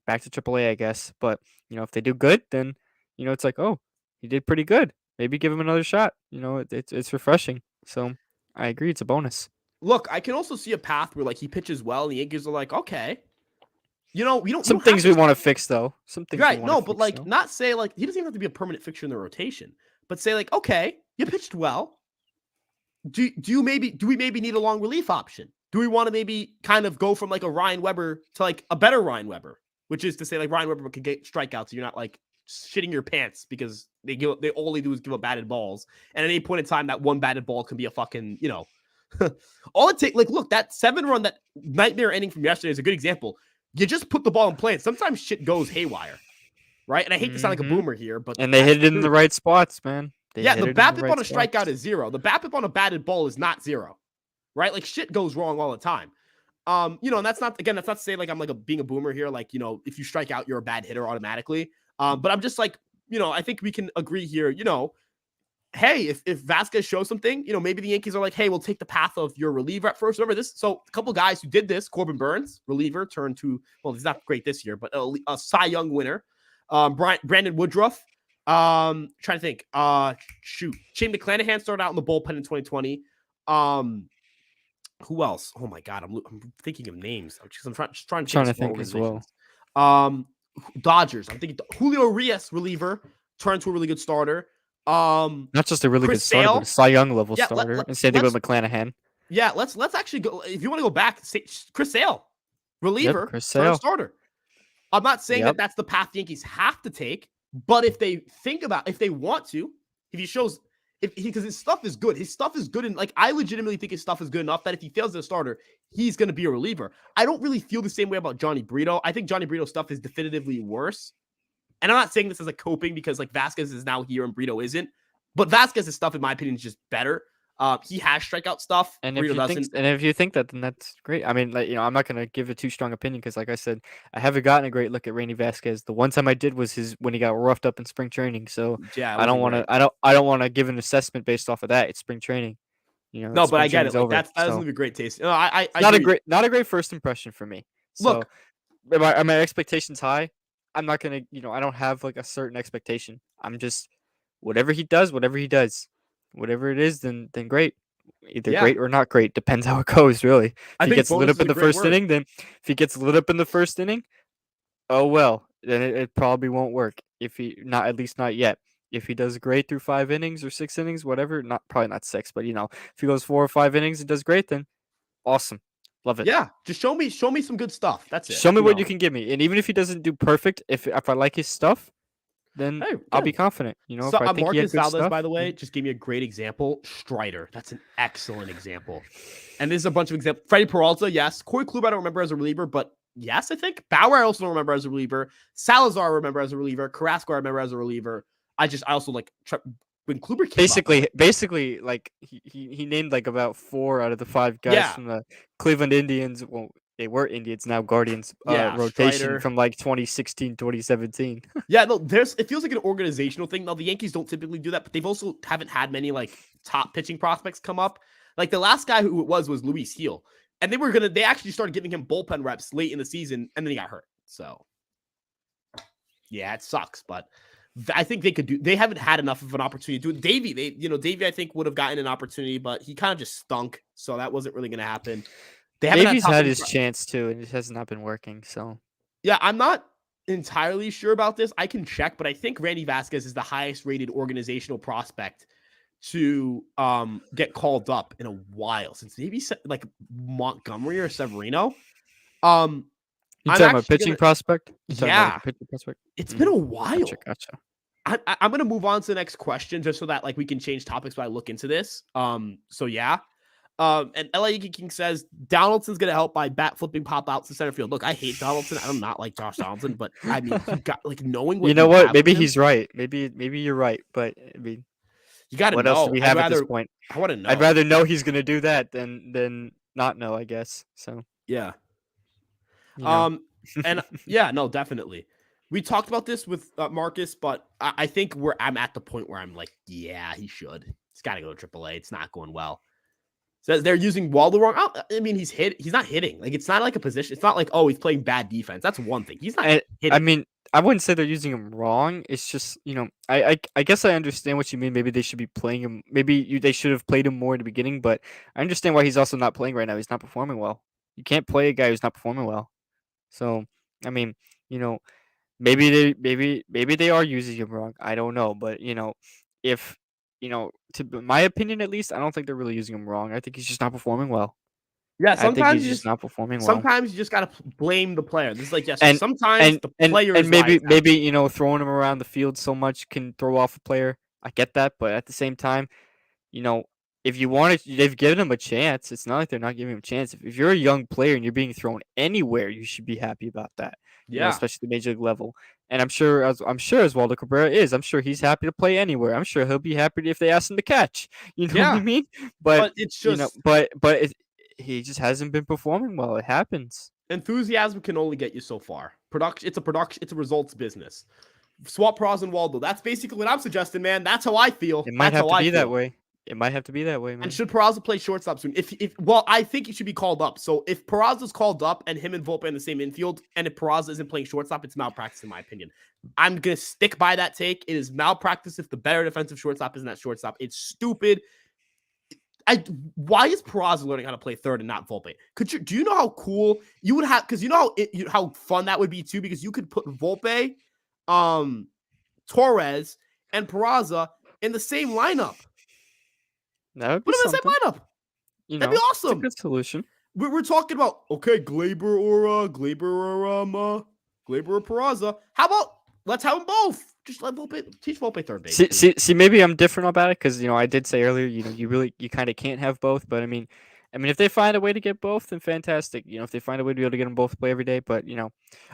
Back to AAA, I guess. But if they do good, then it's like, oh, he did pretty good. Maybe give him another shot. It's refreshing. So I agree, it's a bonus. Look, I can also see a path where like he pitches well, and the Yankees are like, okay. We don't. Some things we want to fix, though. Some things, right? No, but like, not say like he doesn't even have to be a permanent fixture in the rotation. but say like, okay, you pitched well. Do we maybe need a long relief option? Do we want to maybe kind of go from like a Ryan Weber to like a better Ryan Weber, which is to say like Ryan Weber can get strikeouts. So you're not like shitting your pants because they all they do is give up batted balls, and at any point in time, that one batted ball can be a fucking all it takes. Like, look, that 7-run, that nightmare inning from yesterday is a good example. You just put the ball in play, and sometimes shit goes haywire, right? And I hate to sound like a boomer here, but And they that's hit the it in the truth. right spots, man. They Yeah, hit the it in the BABIP right on a strikeout spots. is 0. The BABIP on a batted ball is not 0, right? Like shit goes wrong all the time. And that's not to say like I'm like being a boomer here. Like, if you strike out, you're a bad hitter automatically. But I'm just like, I think we can agree here, hey, if Vasquez shows something, maybe the Yankees are like, hey, we'll take the path of your reliever at first. Remember this? So a couple guys who did this, Corbin Burns, reliever, turned to, well, he's not great this year, but a Cy Young winner. Brandon Woodruff. Trying to think. Shane McClanahan started out in the bullpen in 2020. Who else? Oh my God, I'm thinking of names. I'm just trying to think Trying of to some more think as well. organizations. Dodgers. I'm thinking Julio Urias, reliever, turned to a really good starter. Not just a really good Chris starter, but a Sale. Cy Young level Yeah, starter. And same thing with McClanahan. let's actually go. If you want to go back, Chris Sale, Yep, reliever, Chris turned Sale. starter. I'm not saying that Yep. that's the path the Yankees have to take, but if they want to, if he shows, because his stuff is good. His stuff is good, and like I legitimately think his stuff is good enough that if he fails as a starter, he's going to be a reliever. I don't really feel the same way about Johnny Brito. I think Johnny Brito's stuff is definitively worse. And I'm not saying this as a coping because like Vasquez is now here and Brito isn't, but Vasquez's stuff, in my opinion, is just better. He has strikeout stuff. And Brito doesn't. if you think that, then that's great. I mean, like, I'm not gonna give a too strong opinion because, like I said, I haven't gotten a great look at Rainy Vasquez. The one time I did was when he got roughed up in spring training. So Yeah, it I don't wasn't want to. great. I don't want to give an assessment based off of that. It's spring training. No, but Spring I get it. training's Like over. that doesn't So be a great taste. No, I not a agree. great first impression for me. So Look, are my expectations high? I'm not gonna. I don't have like a certain expectation. I'm just whatever he does, whatever he does, whatever it is, then great. Either yeah, great or not great, depends how it goes, really. If I he think gets lit bonus up is in a the great first word. inning, then if he gets lit up in the first inning, oh well, then it probably won't work. If he not at least not yet. If he does great through 5 innings or 6 innings, whatever, not probably not six, but if he goes 4 or 5 innings and does great, then awesome, love it. Yeah, just show me some good stuff. That's it. Show me what you can give me, and even if he doesn't do perfect, if I like his stuff, then Hey, I'll yeah. be confident. So If I think he had Marcus good Valdez, by stuff, the way, then just gave me a great example. Strider, that's an excellent example. And this is a bunch of examples. Freddie Peralta, yes. Corey Kluber, I don't remember as a reliever, but yes, I think. Bauer, I also don't remember as a reliever. Salazar, I remember as a reliever. Carrasco, I remember as a reliever. I also like when Kluber came up. basically, like he named like about 4 out of the 5 guys Yeah, from the Cleveland Indians. Well, they were Indians, now Guardians. yeah, Rotation Strider. from like 2016, 2017. Yeah, no, it feels like an organizational thing. Now the Yankees don't typically do that, but they've also haven't had many like top pitching prospects come up. Like the last guy who it was Luis Heel. And they actually started giving him bullpen reps late in the season, and then he got hurt. So yeah, it sucks, but I think they haven't had enough of an opportunity to do it. Davey, I think would have gotten an opportunity, but he kind of just stunk. So that wasn't really gonna happen. They haven't had Davies top had pitching his chance too, and it has not been working. So Yeah, I'm not entirely sure about this. I can check, but I think Randy Vasquez is the highest rated organizational prospect to get called up in a while, since maybe like Montgomery or Severino. you I'm talking about actually pitching gonna prospect? You talking about like Yeah, a pitching prospect? it's been a while. Gotcha. I'm gonna move on to the next question just so that like we can change topics while I look into this. So yeah. And LA Yankee King says Donaldson's gonna help by bat flipping pop outs to center field. Look, I hate Donaldson. I do not like Josh Donaldson, but I mean, you got like knowing what You know you what? have with Maybe him, he's right. Maybe you're right. But I mean, you got to what else do know. we have at this point? I want to I'd know. rather know he's gonna do that than not know, I guess. So Yeah. you know. Um, and yeah, no, definitely. We talked about this with Marcus, but I think I'm at the point where I'm like, yeah, he should. He's got to go to AAA. It's not going well. So they're using Waldo wrong. I mean, he's not hitting. Like it's not like a position. It's not like, oh, he's playing bad defense. That's one thing. He's not And I hitting. mean, I wouldn't say they're using him wrong. It's just, I guess I understand what you mean. Maybe they should be playing him. They should have played him more in the beginning. But I understand why he's also not playing right now. He's not performing well. You can't play a guy who's not performing well. So I mean, you know, maybe they are using him wrong. I don't know, but if to my opinion at least, I don't think they're really using him wrong. I think he's just not performing well. Yeah, I think he's just not performing well. sometimes you just gotta blame the player. This is like yesterday. And Sometimes and the and player and is why maybe it's happening. throwing him around the field so much can throw off a player. I get that, but at the same time, you know, if you want to, they've given him a chance. It's not like they're not giving him a chance. If you're a young player and you're being thrown anywhere, you should be happy about that. Yeah, Especially the major league level. And I'm sure as Waldo Cabrera is. I'm sure he's happy to play anywhere. I'm sure he'll be happy if they ask him to catch. You know what I yeah, mean? But but it's just he just hasn't been performing well. It happens. enthusiasm can only get you so far. Production. It's a results business. Swap Pros and Waldo. That's basically what I'm suggesting, man. That's how I feel. It might That's have how to I be that feel. way. It might have to be that way, And man. should Peraza play shortstop soon? Well, I think he should be called up. So if Peraza's called up and him and Volpe in the same infield, and if Peraza isn't playing shortstop, it's malpractice in my opinion. I'm gonna stick by that take. It is malpractice if the better defensive shortstop isn't that shortstop. It's stupid. Why is Peraza learning how to play third and not Volpe? Do you know how cool you would have? Because you know how fun that would be too. Because you could put Volpe, Torres, and Peraza in the same lineup. That would be Put them in the something. same lineup. That'd be It's a awesome. good solution. We're talking about Glaber or Peraza. How about let's have them both? Just let Volpe teach Volpe third base. See, maybe I'm different about it because I did say earlier, you kind of can't have both. But I mean, if they find a way to get both, then fantastic. If they find a way to be able to get them both to play every day. But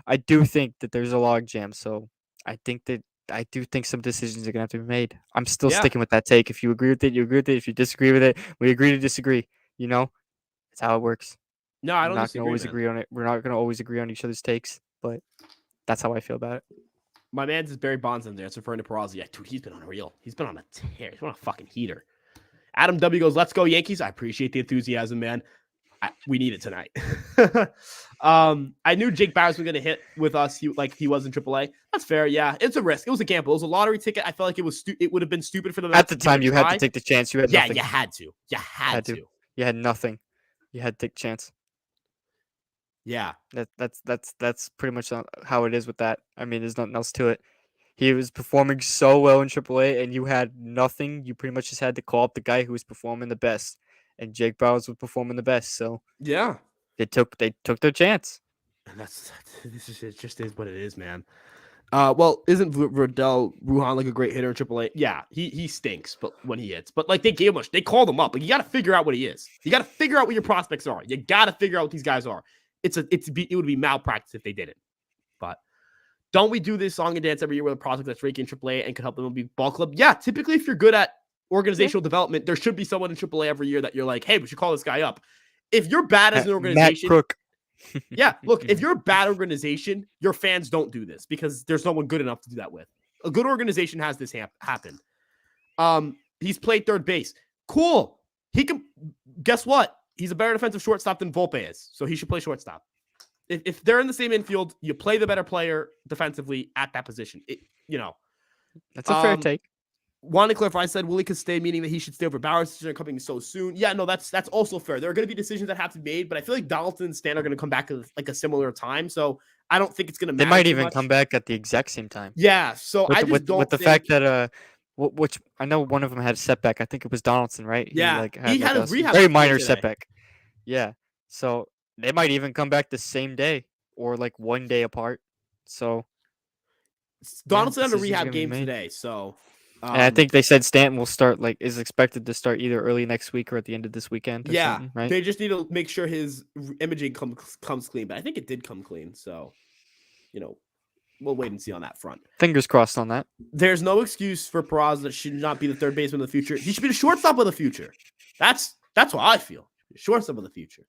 I do think that there's a log jam. So I do think some decisions are gonna have to be made. I'm still Yeah. sticking with that take. If you agree with it, you agree with it. If you disagree with it, we agree to disagree. It's how it works. No, I We're don't not gonna disagree, always man. agree on it. We're not gonna always agree on each other's takes, but that's how I feel about it. My man's is Barry Bonds in there. It's referring to Peraza. Yeah, dude, he's been unreal. He's been on a tear. He's been on a fucking heater. Adam W goes, "Let's go Yankees." I appreciate the enthusiasm, man. We need it tonight. I knew Jake Bauers was going to hit with us. He was in AAA. That's fair. Yeah, it's a risk. It was a gamble. It was a lottery ticket. I felt like it would have been stupid for them At the to give it time, a you had to try. take the chance. You had Yeah, nothing. you had to. You had to. You had nothing. You had to take a chance. Yeah. That's pretty much how it is with that. I mean, there's nothing else to it. He was performing so well in AAA, and you had nothing. You pretty much just had to call up the guy who was performing the best, and Jake Bowers was performing the best. So Yeah. they took their chance. And it just is what it is, man. Well, isn't Rodell Ruhan like a great hitter in AAA? Yeah, he stinks, but when he hits, but like they called him up. Like you got to figure out what he is. You got to figure out what your prospects are. You got to figure out what these guys are. It would be malpractice if they didn't. But don't we do this song and dance every year with a prospect that's raking in AAA and could help them be ball club? Yeah, typically if you're good at organizational development, there should be someone in AAA every year that you're like, hey, we should call this guy up. If you're bad as an organization, Matt Crook. yeah, look, if you're a bad organization, your fans don't do this because there's no one good enough to do that with. A good organization has this happen. He's played third base. Cool. He can. Guess what? He's a better defensive shortstop than Volpe is, so he should play shortstop. If they're in the same infield, you play the better player defensively at that position. That's a fair take. Want to clarify? I said Willie could stay, meaning that he should stay over Bauers. Decision are coming so soon. Yeah, no, that's also fair. There are going to be decisions that have to be made, but I feel like Donaldson and Stan are going to come back at like a similar time. So I don't think it's going to matter. They might even come back at the exact same time. Yeah. So I just don't with the fact that which I know one of them had a setback. I think it was Donaldson, right? Yeah, he had a rehab very minor today. setback. Yeah. So they might even come back the same day or like one day apart. So Donaldson had a rehab game today. So and I think they said Stanton will start is expected to start either early next week or at the end of this weekend. Or right? They just need to make sure his imaging comes clean. But I think it did come clean. So, we'll wait and see on that front. Fingers crossed on that. There's no excuse for Peraza that should not be the third baseman of the future. He should be the shortstop of the future. That's what I feel. Shortstop of the future.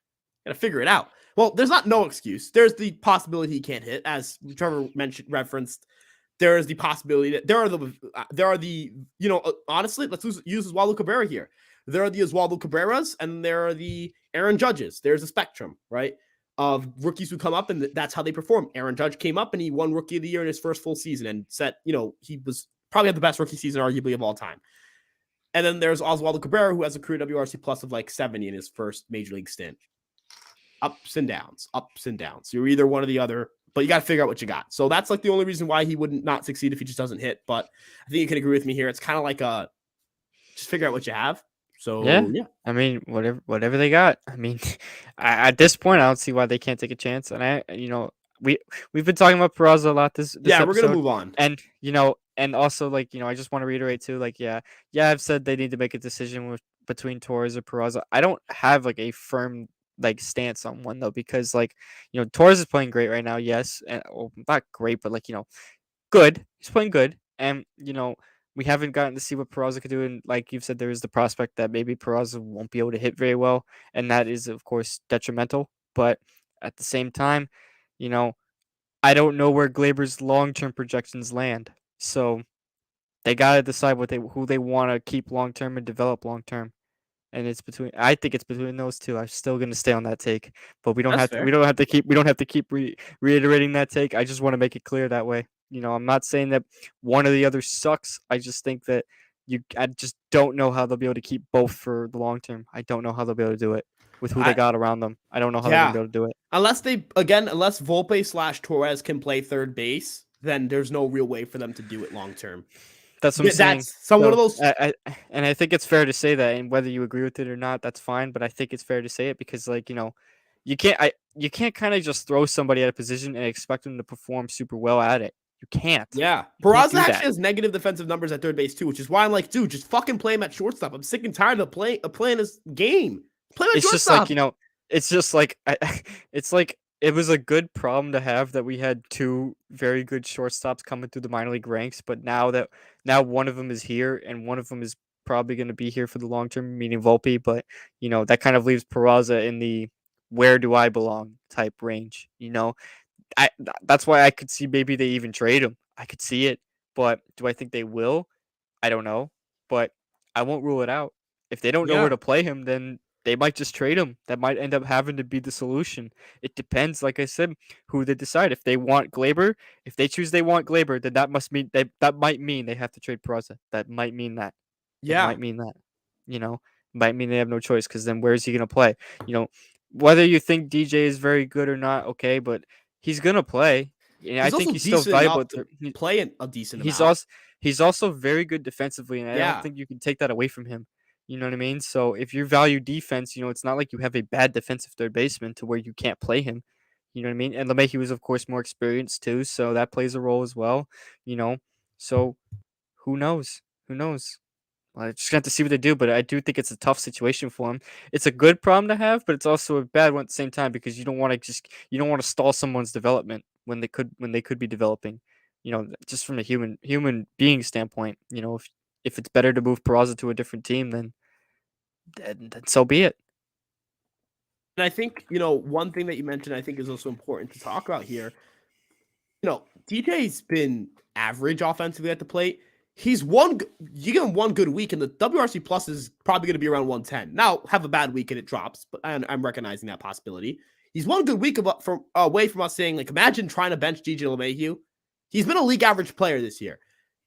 Gotta figure it out. Well, there's no excuse. There's the possibility he can't hit, as Trevor referenced. There is the possibility that there are the honestly, let's use Oswaldo Cabrera here. There are the Oswaldo Cabreras and there are the Aaron Judges. There's a spectrum, right, of rookies who come up and that's how they perform. Aaron Judge came up and he won Rookie of the Year in his first full season and he was probably had the best rookie season arguably of all time. And then there's Oswaldo Cabrera, who has a career WRC plus of like 70 in his first major league stint. Ups and downs. You're either one or the other. but you got to figure out what you got. So that's like the only reason why he wouldn't not succeed if he just doesn't hit. But I think you can agree with me here. It's kind of like just figure out what you have. Yeah, So yeah, I mean, whatever they got. I mean, at this point, I don't see why they can't take a chance. And we we've been talking about Peraza a lot this yeah, we're gonna episode, move on. and and also like I just want to reiterate too, like yeah, I've said they need to make a decision between Torres or Peraza. I don't have like a firm like stance on one though, because like Torres is playing great right now, yes, and well, not great, but like good. He's playing good, and we haven't gotten to see what Peraza could do. And like you've said, there is the prospect that maybe Peraza won't be able to hit very well, and that is of course detrimental. But at the same time, you know, I don't know where Glaber's long term projections land. So they gotta decide who they want to keep long term and develop long term. And I think it's between those two. I'm still gonna stay on that take, but That's fair. we don't have to keep reiterating that take. I just want to make it clear that way. I'm not saying that one or the other sucks. I just think that I just don't know how they'll be able to keep both for the long term. I don't know how they'll be able to do it with who they I got around them. I don't know how they're gonna yeah. be able to do it. Unless Volpe / Torres can play third base, then there's no real way for them to do it long term. That's what I'm saying. That's some one of So, those. and I think it's fair to say that, and whether you agree with it or not, that's fine. But I think it's fair to say it because, like, you can't kind of just throw somebody at a position and expect them to perform super well at it. You can't. Yeah, You can't Peraza do actually that. has negative defensive numbers at third base too, which is why I'm like, dude, just fucking play him at shortstop. I'm sick and tired of playing this game. Play him at It's just like shortstop. it's just like it's like it was a good problem to have that we had two very good shortstops coming through the minor league ranks, but now one of them is here and one of them is probably going to be here for the long term, meaning Volpe. But that kind of leaves Peraza in the where do I belong type range. That's why I could see maybe they even trade him. I could see it, but do I think they will? I don't know, but I won't rule it out. If they don't know where Yeah, to play him, then they might just trade him. That might end up having to be the solution. It depends, like I said, who they decide. If they want Glaber, if they choose they want Glaber, then that might mean they have to trade Peraza. That might mean that. It yeah. might mean that. You know, might mean they have no choice because then where is he gonna play? You know, whether you think DJ is very good or not, okay, but he's gonna play. Yeah, I He's think also he's still decent valuable. enough to play a decent He's amount. also he's also very good defensively, and I don't Yeah, think you can take that away from him. You know what I mean? So if you value defense, it's not like you have a bad defensive third baseman to where you can't play him. You know what I mean? And LeMahieu was of course more experienced too, so that plays a role as well. You know, so who knows? Who knows? I just got to see what they do, but I do think it's a tough situation for him. It's a good problem to have, but it's also a bad one at the same time because you don't want to stall someone's development when they could be developing. Just from a human being standpoint, if it's better to move Peraza to a different team, then so be it. and I think one thing that you mentioned I think is also important to talk about here. DJ's been average offensively at the plate. He's you give him one good week, and the WRC plus is probably going to be around 110. Now, have a bad week and it drops, but I'm recognizing that possibility. He's one good week away from us saying, like, imagine trying to bench DJ LeMahieu. He's been a league average player this year.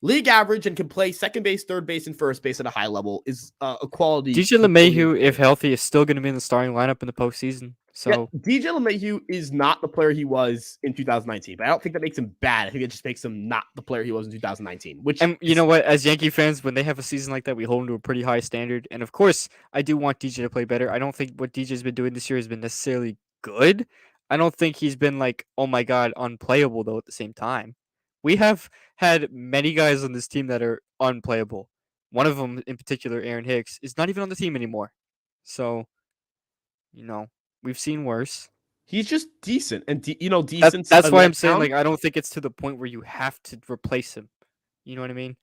League average and can play second base, third base, and first base at a high level is a quality. DJ LeMahieu, if healthy, is still going to be in the starting lineup in the postseason. Yeah, So DJ LeMahieu is not the player he was in 2019, but I don't think that makes him bad. I think it just makes him not the player he was in 2019. And you know what? As Yankee fans, when they have a season like that, we hold them to a pretty high standard. And of course, I do want DJ to play better. I don't think what DJ's been doing this year has been necessarily good. I don't think he's been like, oh my god, unplayable though. At the same time, we have had many guys on this team that are unplayable. One of them, in particular, Aaron Hicks, is not even on the team anymore. So, you know, we've seen worse. he's just decent, and That decent's a that's why I'm saying letdown. like I don't think it's to the point where you have to replace him. You know what I mean?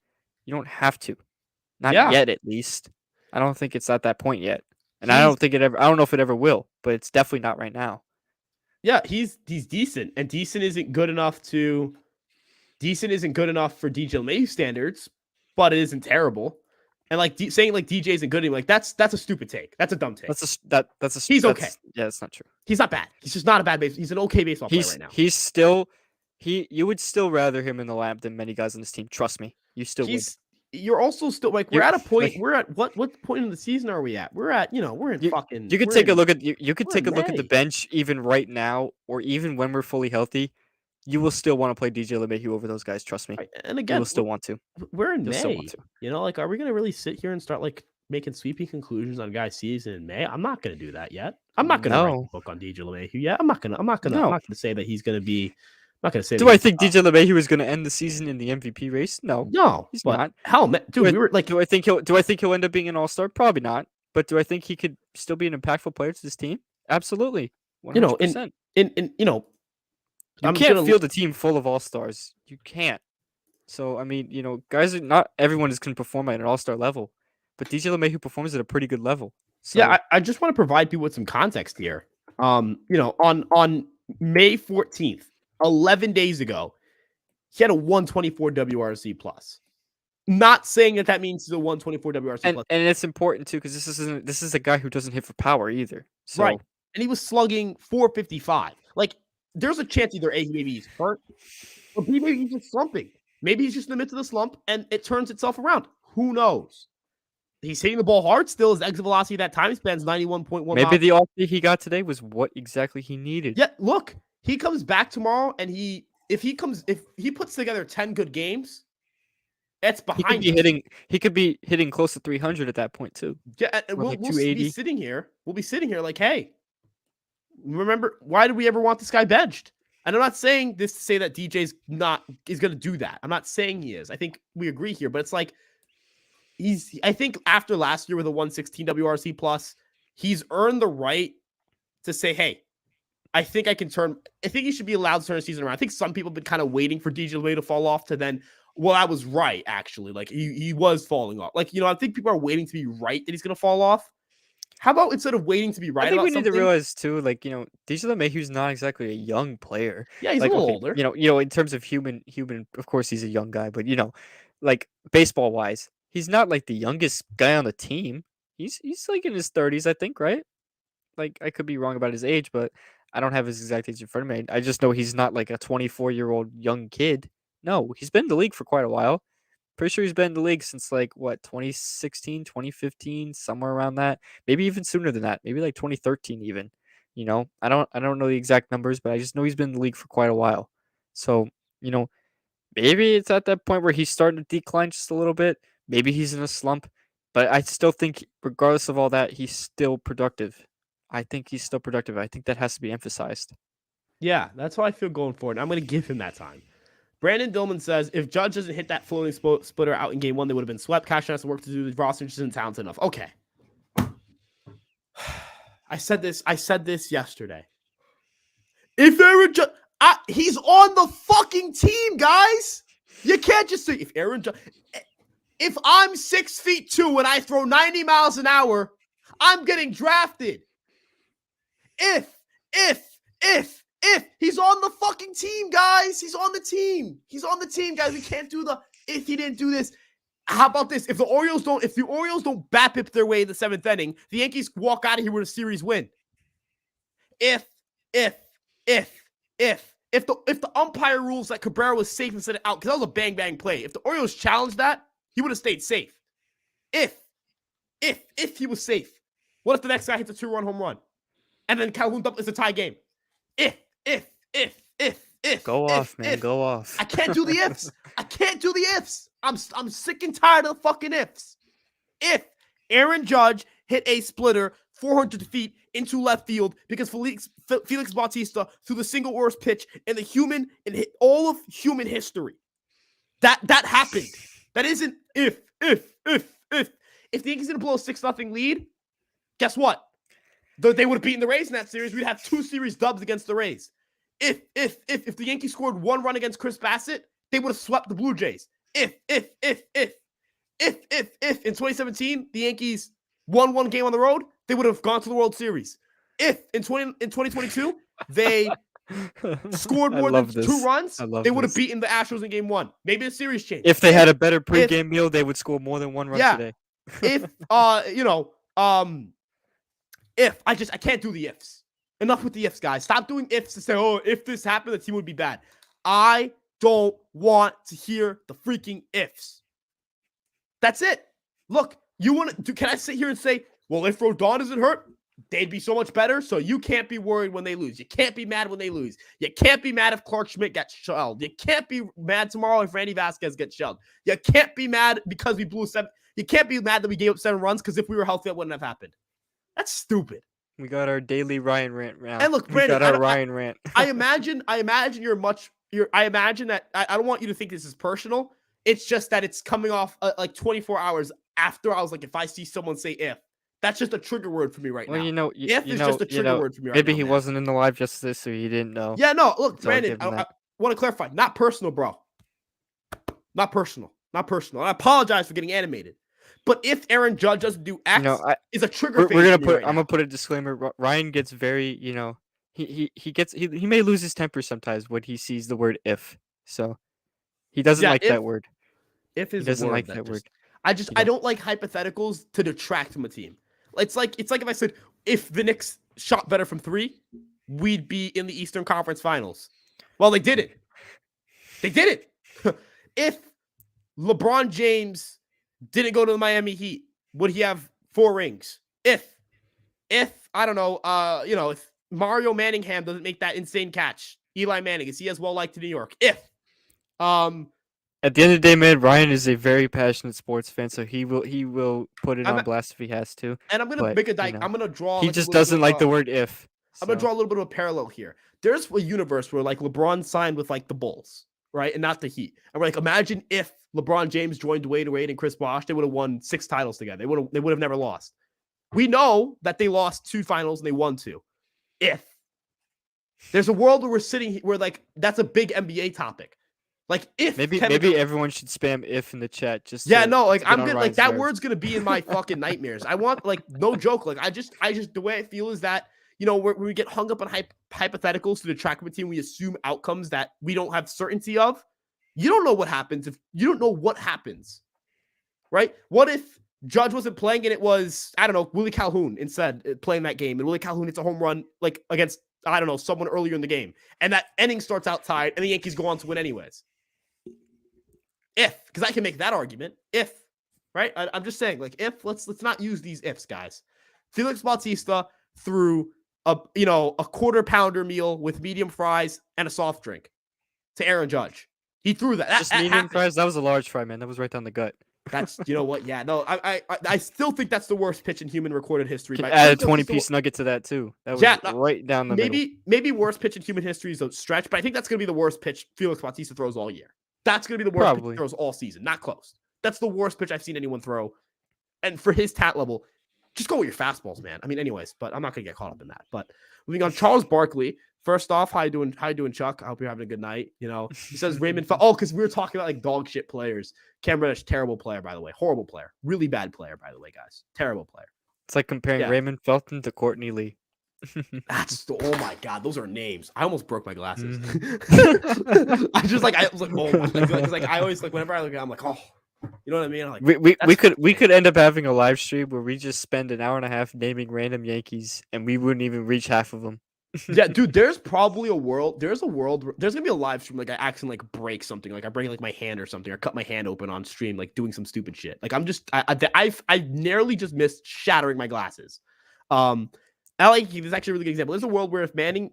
You don't have to. Not Yeah, yet, at least. I don't think it's at that point yet, and he's I don't know if it ever will, but it's definitely not right now. he's decent, and decent isn't good enough for DJ LeMahieu standards, but it isn't terrible. And like saying like DJ isn't good anymore, like that's a stupid take. That's a dumb take. He's okay. Yeah, that's not true. He's not bad. He's just not a bad base. He's an okay baseball player right now. He's still you would still rather him in the lab than many guys on this team. Trust me, you still would. You're also still like we're You're at a point. like We're at what point in the season are we at? We're at we're in fucking you could we're take a in look at you could we're take in a look at the May. bench even right now or even when we're fully healthy. you will still want to play DJ LeMahieu over those guys. Trust me, Right, and you will again, still want to. we're in You'll still want May. to. Like, are we gonna really sit here and start like making sweeping conclusions on a guy's season in May? I'm not gonna do that yet. I'm not gonna write the No, book on DJ LeMahieu yet. I'm no. not gonna say that he's gonna be. I'm not gonna say that Do I he's think DJ LeMahieu is going to end the season in the MVP race? No, no, he's but not. hell, man, dude, we were like, Do I think he'll end up being an all-star? Probably not. But do I think he could still be an impactful player to this team? Absolutely. you know, 100%. in you know, You I'm just can't gonna field a team full of all-stars. You can't. So I mean, guys are not everyone is can perform at an all-star level. But DJ LeMahieu performs at a pretty good level. yeah, So I just want to provide people with some context here. On May 14th, 11 days ago, he had a 124 WRC plus. Not saying that means he's a 124 WRC and plus. and it's important too because this is a guy who doesn't hit for power either. Right. So And he was slugging 455. Like, there's a chance either A, maybe he's hurt, or B, maybe he's just slumping. Maybe he's just in the midst of the slump and it turns itself around. Who knows? He's hitting the ball hard still. His exit velocity that time span's 91.1 maybe miles. the off day he got today was what exactly he needed. Yeah, look, he comes back tomorrow and if he puts together 10 good games, that's behind He could be hitting close to 300 at that point too. Yeah, and Or we'll like be 280. sitting here. We'll be sitting here like, hey, remember, why did we ever want this guy benched? And I'm not saying this to say that DJ's is going to do that. I'm not saying he is. I think we agree here, but it's like I think after last year with a 116 WRC plus, he's earned the right to say, hey, I think he should be allowed to turn the season around. I think some people have been kind of waiting for DJ LeMahieu to fall off to then, well, I was right, actually. Like, he was falling off. Like, I think people are waiting to be right that he's going to fall off. How about instead of waiting to be right I think about we need to something? realize too, like, DJ LeMahieu's not exactly a young player. Yeah, he's Like, a little okay, older. in terms of human, of course he's a young guy, but like baseball wise, he's not like the youngest guy on the team. He's like in his 30s, I think, right? Like, I could be wrong about his age, but I don't have his exact age in front of me. I just know he's not like a 24-year-old young kid. No, he's been in the league for quite a while. Pretty sure he's been in the league since like what 2016, 2015, somewhere around that. Maybe even sooner than that. Maybe like 2013 even. I don't know the exact numbers, but I just know he's been in the league for quite a while. So, maybe it's at that point where he's starting to decline just a little bit. Maybe he's in a slump, but I still think regardless of all that, he's still productive. I think he's still productive. I think that has to be emphasized. Yeah, that's how I feel going forward. I'm going to give him that time. Brandon Dillman says, if Judge doesn't hit that floating splitter out in game one, they would have been swept. Cash has to work to do the roster just isn't talented enough. Okay. I said this yesterday. If Aaron Judge, he's on the fucking team, guys. You can't just say, if Aaron Judge, if I'm 6'2" and I throw 90 miles an hour, I'm getting drafted. If he's on the fucking team, guys. He's on the team. Guys. We can't do if he didn't do this. How about this? If the Orioles don't BABIP their way in the seventh inning, the Yankees walk out of here with a series win. If the umpire rules that Cabrera was safe instead of out, because that was a bang bang play. If the Orioles challenged that, he would have stayed safe. If he was safe, what if the next guy hits a 2-run home run, and then Calhoun is a tie game? If. Go off, man. Go off. I can't do the ifs. I'm sick and tired of the fucking ifs. If Aaron Judge hit a splitter 400 feet into left field because Felix Bautista threw the single worst pitch in all of human history. That happened. That isn't if. If the Yankees didn't blow a 6-0 lead, guess what? They would have beaten the Rays in that series. We'd have 2 series dubs against the Rays. If the Yankees scored 1 run against Chris Bassett, they would have swept the Blue Jays. If in 2017 the Yankees won 1 game on the road, they would have gone to the World Series. If in 2022 they scored more than 2 runs, they would have beaten the Astros in game 1. Maybe the series changed. If they had a better pregame meal, they would score more than 1 run today. If I can't do the ifs. Enough with the ifs, guys. Stop doing ifs to say, oh, if this happened, the team would be bad. I don't want to hear the freaking ifs. That's it. Look, can I sit here and say, well, if Rodon isn't hurt, they'd be so much better. So you can't be worried when they lose. You can't be mad when they lose. You can't be mad if Clark Schmidt gets shelled. You can't be mad tomorrow if Randy Vasquez gets shelled. You can't be mad because we blew 7. You can't be mad that we gave up 7 runs because if we were healthy, that wouldn't have happened. That's stupid. We got our daily Ryan rant now. And look, We Brandon, got our Ryan rant. I imagine I imagine that I don't want you to think this is personal. It's just that it's coming off like 24 hours after I was like, if I see someone say if, that's just a trigger word for me right Well, now. If is just a you trigger know, word for me right maybe now, he man. wasn't in the live just this, so he didn't know. Yeah, no, look, So I'll Brandon, give him I that. want to clarify. Not personal, bro. Not personal. Not personal. And I apologize for getting animated. But if Aaron Judge doesn't do X, is a trigger We're phase gonna for me put. right I'm now. gonna put a disclaimer. Ryan gets very, he may lose his temper sometimes when he sees the word if. So he doesn't Yeah, like that word. if He is a doesn't word like that that word. I don't like hypotheticals to detract from a team. It's like if I said if the Knicks shot better from 3, we'd be in the Eastern Conference Finals. Well, they didn't. They didn't. If LeBron James didn't go to the Miami Heat, would he have 4 rings? If I don't know, if Mario Manningham doesn't make that insane catch, Eli Manning, is he as well liked to New York? If At the end of the day, man, Ryan is a very passionate sports fan, so he will put it I'm on blast if he has to. and I'm gonna But make I'm gonna draw he like a just little bit doesn't of like the word if. I'm gonna So draw a little bit of a parallel here. There's a universe where like LeBron signed with like the Bulls, right, and not the Heat. And we're like, imagine if LeBron James joined Dwayne Wade and Chris Bosh, they would have won 6 titles together. They would have never lost. We know that they lost 2 finals and they won 2. If there's a world where we're sitting where like that's a big NBA topic. Like if maybe Kevin everyone should spam if in the chat just yeah, to, no, like to get I'm on good. Like Ryan's that nerves. word's gonna be in my fucking nightmares. I want like no joke. Like I just the way I feel is that when we get hung up on hypotheticals to detract from a team, we assume outcomes that we don't have certainty of. You don't know what happens if you don't know what happens, right? What if Judge wasn't playing and it was I don't know Willie Calhoun instead playing that game and Willie Calhoun hits a home run like against I don't know someone earlier in the game and that inning starts out tied and the Yankees go on to win anyways. Because I can make that argument. Right? I'm just saying, like, let's not use these ifs, guys. Felix Bautista threw a quarter pounder meal with medium fries and a soft drink to Aaron Judge. He threw that. Just medium fries. That was a large fry, man. That was right down the gut. That's what? Yeah, no, I still think that's the worst pitch in human recorded history. Can add a 20-piece nugget to that too. That was right down the middle. Maybe worst pitch in human history is a stretch, but I think that's gonna be the worst pitch Felix Bautista throws all year. That's going to be the worst pitch he throws all season. Not close. That's the worst pitch I've seen anyone throw. And for his tat level, just go with your fastballs, man. I mean, anyways, but I'm not going to get caught up in that. But moving on, Charles Barkley. First off, how you doing, Chuck? I hope you're having a good night. He says Raymond. Because we were talking about like dog shit players. Cam Reddish, terrible player, by the way. Horrible player. Really bad player, by the way, guys. Terrible player. It's like comparing Raymond Felton to Courtney Lee. Oh my god, those are names. I almost broke my glasses. Mm-hmm. I was like, oh my god, because like I always like whenever I look at it, I'm like, oh, you know what I mean? I'm like we could end up having a live stream where we just spend an hour and a half naming random Yankees and we wouldn't even reach half of them. Yeah, dude, there's probably a world. There's gonna be a live stream like I accidentally like break something, like I break like my hand or something, or cut my hand open on stream, like doing some stupid shit. Like I nearly just missed shattering my glasses. I like this is actually a really good example. There's a world where if Manning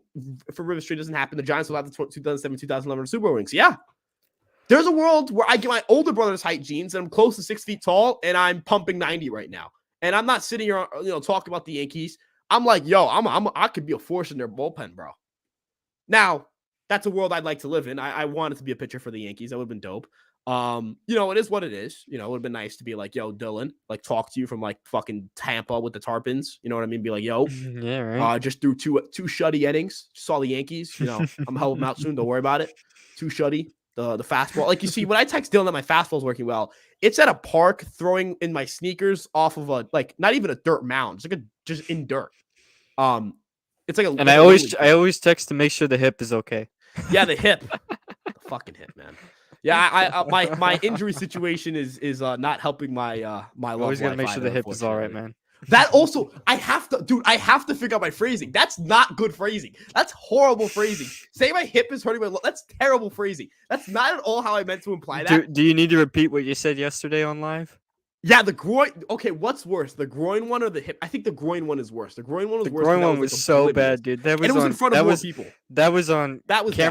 for River Street doesn't happen, the Giants will have the 2007-2011 Super Bowl rings. Yeah. There's a world where I get my older brother's height genes and I'm close to 6 feet tall and I'm pumping 90 right now. And I'm not sitting here, talking about the Yankees. I'm like, yo, I could be a force in their bullpen, bro. Now, that's a world I'd like to live in. I wanted to be a pitcher for the Yankees. That would have been dope. It is what it is. It would have been nice to be like, yo, Dylan, like talk to you from like fucking Tampa with the Tarpons. You know what I mean? Be like, yo, yeah, right. Just threw two shutty innings. Saw the Yankees. I'm helping them out soon. Don't worry about it. 2 shutty. The fastball. Like you see, when I text Dylan that my fastball's working well, it's at a park throwing in my sneakers off of a like not even a dirt mound. It's like just in dirt. It's like a. And I always text to make sure the hip is okay. Yeah, the hip. The fucking hip, man. Yeah, my injury situation is not helping my my love. Always gotta make sure the hip is all right, man. That also, I have to figure out my phrasing. That's not good phrasing. That's horrible phrasing. Say my hip is hurting my love. That's terrible phrasing. That's not at all how I meant to imply that. Do you need to repeat what you said yesterday on live? Yeah, the groin. Okay, what's worse, the groin one or the hip? I think the groin one is worse. The groin one was The worse groin because that one was was like so oblivious, bad, dude. That and it was was in on. front of more people. That was on. That was bad.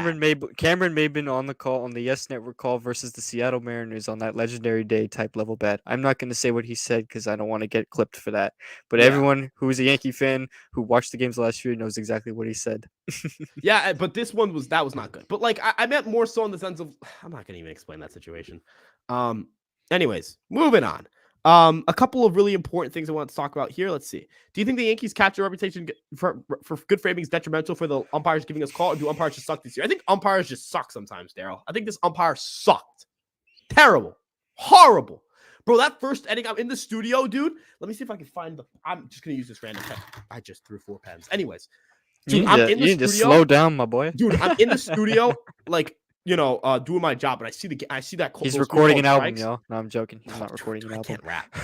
Cameron may have been on the call on the Yes Network call versus the Seattle Mariners on that legendary day type level bad. I'm not going to say what he said because I don't want to get clipped for that. But Yeah, everyone who is a Yankee fan who watched the games last year knows exactly what he said. yeah, but this one was not good. But like, I meant more so in the sense of I'm not gonna even explain that situation. Um, anyways, moving on. A couple of really important things I want to talk about here. Let's see. Do you think the Yankees' capture reputation for good framing is detrimental for the umpires giving us call, or do umpires just suck this year? I think umpires just suck sometimes, Daryl. I think this umpire sucked. Terrible. Horrible. Bro, that first inning, I'm in the studio, dude. Let me see if I can find the. I'm just going to use this random pen. I just threw 4 pens. Anyways, dude, I'm in the You need to studio. slow down, my boy. Dude, I'm in the studio, like, doing my job, and I see that. He's those recording an called album, strikes. yo. No, I'm joking. He's not Dude, recording an I album. can't rap.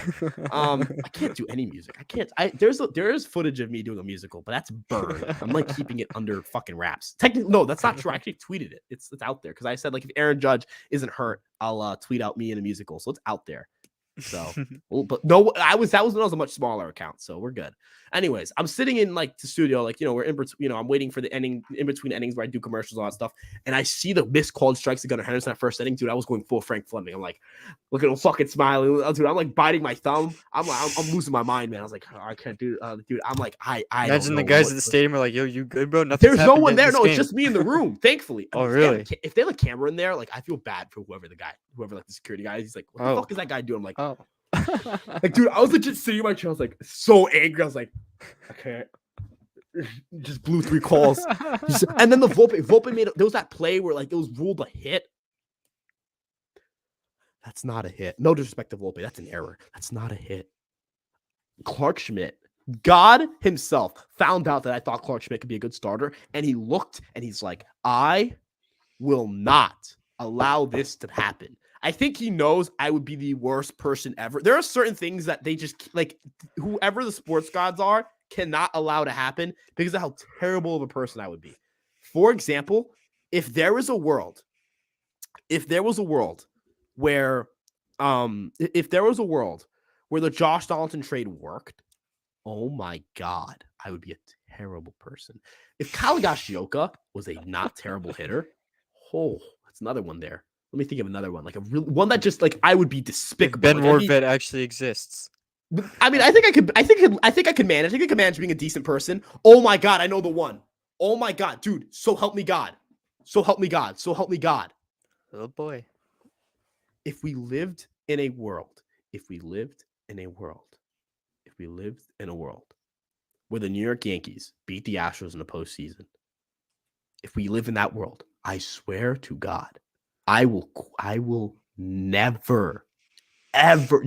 I can't do any music. I can't. There is footage of me doing a musical, but that's burned. I'm like keeping it under fucking wraps. Technically, no, that's not true. I actually tweeted it. It's out there because I said like if Aaron Judge isn't hurt, I'll tweet out me in a musical. So it's out there. So, but no, that was when I was a much smaller account, so we're good. Anyways, I'm sitting in like the studio, like we're in between. I'm waiting for the ending in between innings where I do commercials, all that stuff, and I see the missed called strikes to Gunnar Henderson that first inning, dude. I was going full Frank Fleming. I'm like, look at him fucking smiling, dude. I'm like biting my thumb. I'm losing my mind, man. I was like, oh, I can't do, dude. I'm like, I Imagine don't the know guys what at the stadium are like, yo, you good, bro? Nothing's There's no happened one yet in there. this No, it's game. just me in the room. Thankfully. Oh, really? If they have a camera in there, like I feel bad for whoever like the security guy. He's like, what the fuck is that guy doing? I'm like, oh. like, dude, I was legit sitting in my chair. I was like so angry. I was like, I can't. Just blew 3 calls. And then the Volpe made there was that play where like it was ruled a hit. That's not a hit. No disrespect to Volpe. That's an error. That's not a hit. Clark Schmidt, God himself, found out that I thought Clark Schmidt could be a good starter. And he looked and he's like, I will not allow this to happen. I think he knows I would be the worst person ever. There are certain things that they just like, whoever the sports gods are cannot allow to happen because of how terrible of a person I would be. For example, if there was a world where the Josh Donaldson trade worked, oh my God, I would be a terrible person. If Kyle Gashioka was a not terrible hitter, oh, that's another one there. Let me think of another one, like a real one that just like I would be despicable. Ben like, Rorvet actually exists. I mean, I think I could manage. I think I could manage being a decent person. Oh my God, I know the one. Oh my God, dude. So help me God. So help me God. So help me God. Oh boy. If we lived in a world where the New York Yankees beat the Astros in the postseason, if we live in that world, I swear to God, I will never, ever,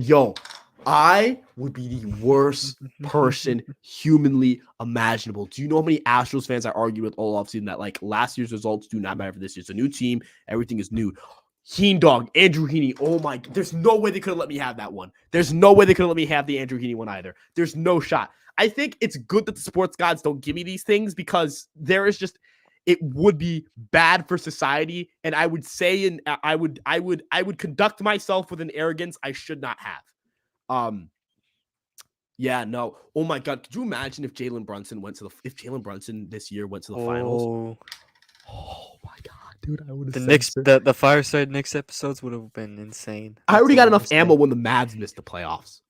I would be the worst person humanly imaginable. Do you know how many Astros fans I argued with all offseason that like last year's results do not matter for this year? It's a new team. Everything is new. Andrew Heaney. Oh my, there's no way they could have let me have that one. There's no way they could have let me have the Andrew Heaney one either. There's no shot. I think it's good that the sports gods don't give me these things because there is just, it would be bad for society. And I would say, and I would conduct myself with an arrogance I should not have. Yeah, no. Oh my God. Could you imagine if Jalen Brunson this year went to the finals? Oh my God, dude. I would have the Fireside Knicks episodes would have been insane. I already got enough ammo when the Mavs missed the playoffs.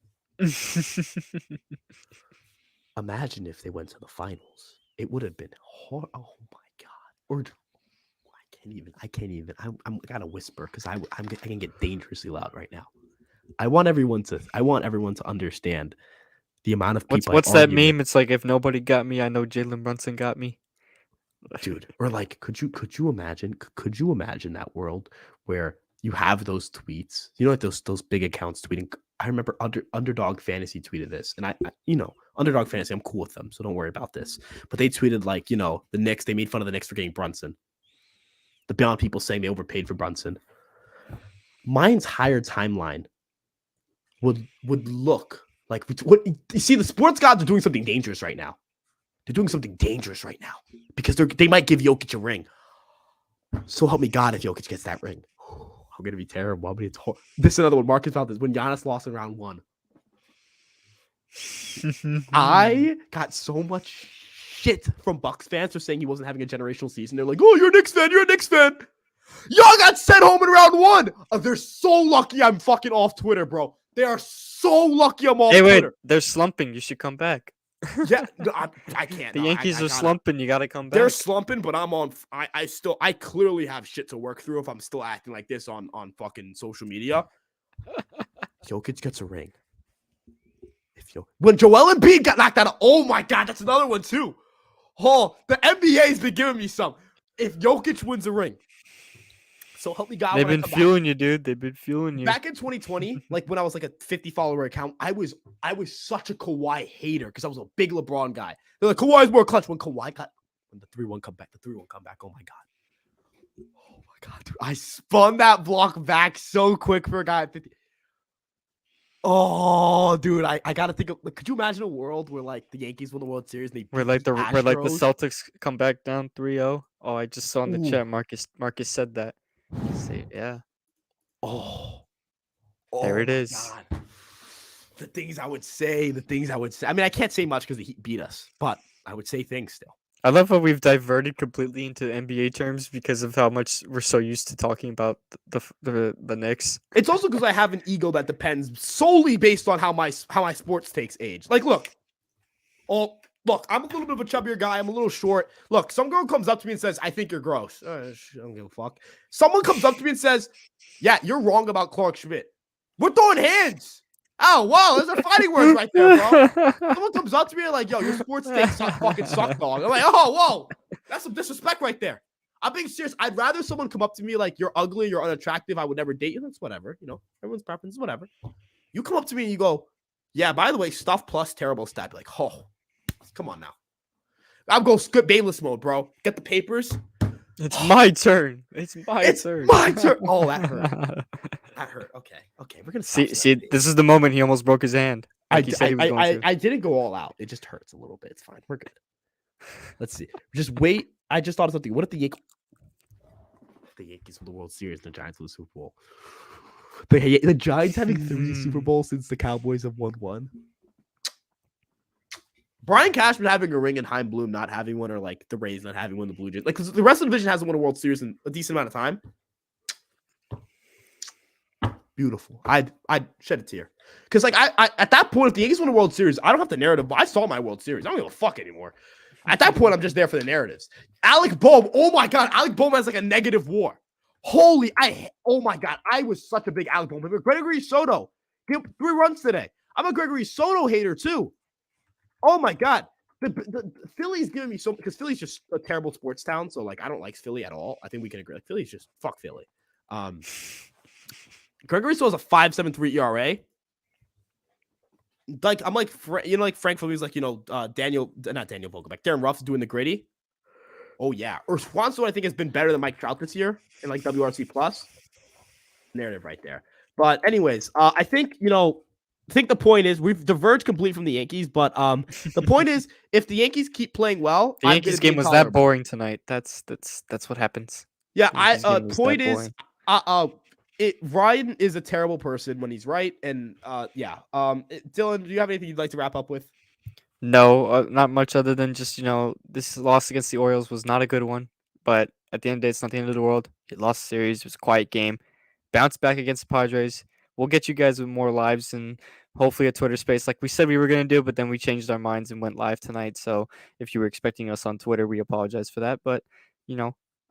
Imagine if they went to the finals. It would have been hard. Oh my God. Or I can't even. I'm gotta whisper because I can get dangerously loud right now. I want everyone to understand the amount of people. What's that meme? It's like if nobody got me, I know Jalen Brunson got me. Dude, or like, could you imagine that world where you have those tweets? You know, like those big accounts tweeting. I remember Underdog Fantasy tweeted this, and I Underdog Fantasy, I'm cool with them, so don't worry about this. But they tweeted like, the Knicks. They made fun of the Knicks for getting Brunson. The beyond people saying they overpaid for Brunson. My entire timeline would look like what you see. The sports gods are doing something dangerous right now. They're doing something dangerous right now because they might give Jokic a ring. So help me God if Jokic gets that ring. I'm gonna be terrible. I'm gonna be this is another one. Marcus Valdez when Giannis lost in round 1. I got so much shit from Bucks fans for saying he wasn't having a generational season. They're like, "Oh, you're a Knicks fan. You're a Knicks fan." Y'all got sent home in round 1. They're so lucky I'm fucking off Twitter, bro. They are so lucky I'm off Twitter. They're slumping. You should come back. Yeah, no, I can't. The No, Yankees are slumping. You gotta come back. They're slumping, but I'm on. I clearly have shit to work through if I'm still acting like this on fucking social media. Jokic gets a ring. When Joel Embiid got knocked out, oh my god, that's another one too. Oh, the NBA's been giving me some. If Jokic wins a ring, so help me God. They've been fueling you, dude. They've been fueling you. Back in 2020, like when I was like a 50 follower account, I was such a Kawhi hater because I was a big LeBron guy. They're like, Kawhi's more clutch. When the 3-1 comeback, oh my god, dude, I spun that block back so quick for a guy at 50. Oh, dude, I gotta think of. Like, could you imagine a world where like the Yankees win the World Series? And where like the Celtics come back down 3-0? Oh, I just saw in the chat. Marcus said that. Yeah. Oh, there it is. God. The things I would say. I mean, I can't say much because the Heat beat us, but I would say things still. I love how we've diverted completely into NBA terms because of how much we're so used to talking about the Knicks. It's also because I have an ego that depends solely based on how my sports takes age. Like, look, I'm a little bit of a chubbier guy. I'm a little short. Look, some girl comes up to me and says, "I think you're gross." I don't give a fuck. Someone comes up to me and says, "Yeah, you're wrong about Clark Schmidt." We're throwing hands. Oh, wow, those are fighting words right there, bro. Someone comes up to me and like, "Yo, your sports takes fucking suck, dog." I'm like, "Oh, whoa, that's some disrespect right there." I'm being serious. I'd rather someone come up to me like, "You're ugly, you're unattractive, I would never date you." That's whatever, everyone's preference, whatever. You come up to me and you go, "Yeah, by the way, stuff plus terrible stat." Like, oh, come on now. I'm going skip Bayless mode, bro. Get the papers. It's my turn. It's my turn. Oh, that hurt. That hurt. Okay. We're gonna see. This is the moment he almost broke his hand. Like I didn't go all out. It just hurts a little bit. It's fine. We're good. Let's see. Just wait. I just thought of something. What if the Yankees win the World Series and the Giants win the Super Bowl? The Giants having 3 Super Bowls since the Cowboys have won 1. Brian Cashman having a ring and Heim Bloom not having one, or like the Rays not having one, the Blue Jays, like because the rest of the division hasn't won a World Series in a decent amount of time. Beautiful. I'd shed a tear because like I at that point, if the Yankees win a World Series, I don't have the narrative. But I saw my World Series. I don't give a fuck anymore. At that point, I'm just there for the narratives. Alec Boehm. Oh my god, Alec Boehm has like a negative WAR. Oh my god, I was such a big Alec Boehm. Gregory Soto gave 3 runs today. I'm a Gregory Soto hater too. Oh my god, the Philly's giving me so, because Philly's just a terrible sports town. So like, I don't like Philly at all. I think we can agree. Like, Philly's just fuck Philly. Gregory Soto has a 5.73 ERA. Like I'm like like Frank Philly's like not Daniel Vogelback, Darren Ruff's doing the gritty. Oh yeah, or Juan Soto I think has been better than Mike Trout this year in like WRC plus narrative right there. But anyways, I think the point is we've diverged completely from the Yankees, but the point is if the Yankees keep playing well, the Yankees game was that boring tonight. That's what happens. Yeah, point is Ryan is a terrible person when he's right, and Dylan, do you have anything you'd like to wrap up with? No, not much other than just this loss against the Orioles was not a good one, but at the end of the day, it's not the end of the world. It lost the series. It was a quiet game. Bounced back against the Padres. We'll get you guys with more lives and hopefully a Twitter space like we said we were going to do, but then we changed our minds and went live tonight. So if you were expecting us on Twitter, we apologize for that. But,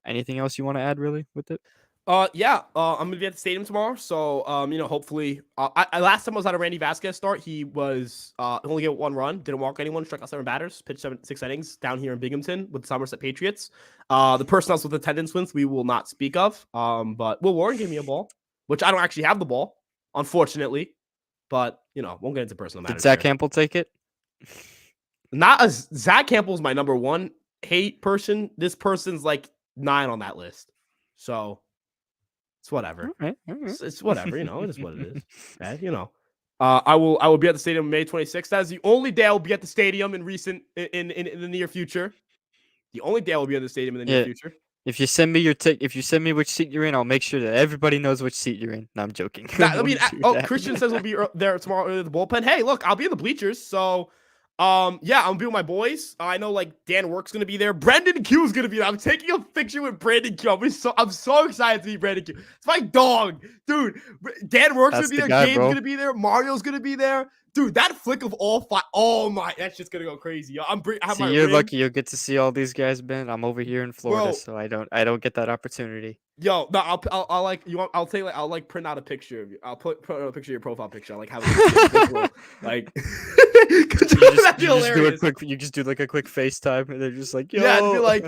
anything else you want to add really with it? I'm gonna be at the stadium tomorrow, so hopefully, last time I was at a Randy Vasquez start, he was only get 1 run, didn't walk anyone, struck out 7 batters, pitched 6 innings down here in Binghamton with the Somerset Patriots. The person else with attendance wins we will not speak of. But Will Warren gave me a ball, which I don't actually have the ball, unfortunately. But won't get into personal matters. Did Zach Campbell take it? Not as Zach Campbell's my number 1 hate person. This person's like 9 on that list, so. It's whatever. All right. It's whatever. It is what it is. Okay, I will be at the stadium May 26th. That is the only day I will be at the stadium in the near future. The only day I will be at the stadium in the near future. If you send me if you send me which seat you're in, I'll make sure that everybody knows which seat you're in. No, I'm joking. That I mean, Wouldn't do oh, that. Christian says we'll be there tomorrow early at the bullpen. Hey, look, I'll be in the bleachers. So, yeah, I'm be with my boys. I know like Dan Work's gonna be there. Brandon Q is gonna be there. I'm taking a picture with Brandon Q. I'm so excited to meet Brandon Q. It's my dog, dude. Dan Work's gonna That's be the there. guy, Gabe's bro. gonna be there. Mario's gonna be there. Dude, that flick of all five. Oh my, that's just gonna go crazy. Yo, I have See, my you're ring, lucky you'll get to see all these guys, Ben. I'm over here in Florida, bro. so I don't get that opportunity. Yo, no, I'll like you want. I'll take like I'll like print out a picture of you. I'll put out a picture of your profile picture. I like have it visual. Like, that'd be hilarious. You just do like a quick FaceTime, and they're just like, Yeah, it'd be "Yo." like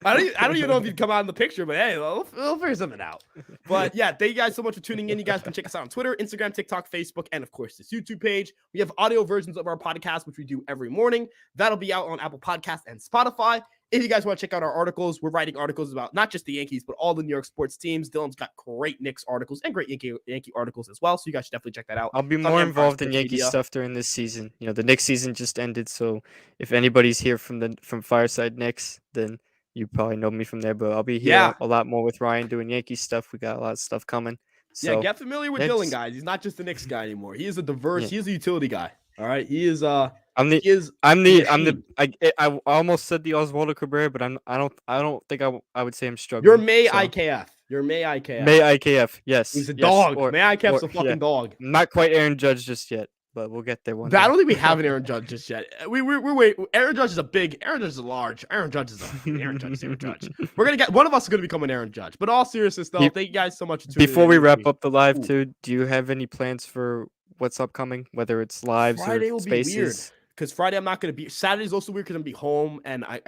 I don't even know if you'd come out in the picture, but hey, we'll figure something out. But yeah, thank you guys so much for tuning in. You guys can check us out on Twitter, Instagram, TikTok, Facebook, and of course this YouTube page. We have audio versions of our podcast, which we do every morning. That'll be out on Apple Podcasts and Spotify. If you guys want to check out our articles, we're writing articles about not just the Yankees, but all the New York sports teams. Dylan's got great Knicks articles and great Yankee articles as well. So you guys should definitely check that out. I'll be It's on more Empire involved in Sports Yankee Media. stuff during this season. The Knicks season just ended, so if anybody's here from Fireside Knicks, then you probably know me from there. But I'll be here Yeah. a lot more with Ryan doing Yankee stuff. We got a lot of stuff coming. Yeah, So get familiar with yeah, Dylan, guys. He's not just a Knicks guy anymore. He is a diverse, yeah. he is a utility guy. All right. He is I'm the he is I'm a the I'm the machine. I almost said the Oswaldo Cabrera, but I don't think I would say I'm You're struggling. May So IKF. You're May IKF. May IKF, He's yes, a yes, dog. May IKF's a yeah, fucking dog. not quite Aaron Judge just yet, but we'll get there one But I day. don't think we have an Aaron Judge just yet. We're wait. Aaron Judge is a big. Aaron Judge is a large. Aaron Judge is a Aaron Judge. Is Aaron Judge. We're gonna get one of us is gonna become an Aaron Judge. But all seriousness though, Be- thank you guys so much for tuning Before in. we This wrap week. up the live Ooh, too, do you have any plans for what's upcoming, whether it's lives or Friday will be weird spaces? because Friday I'm not gonna be. Saturday's also weird because I'm gonna be home and I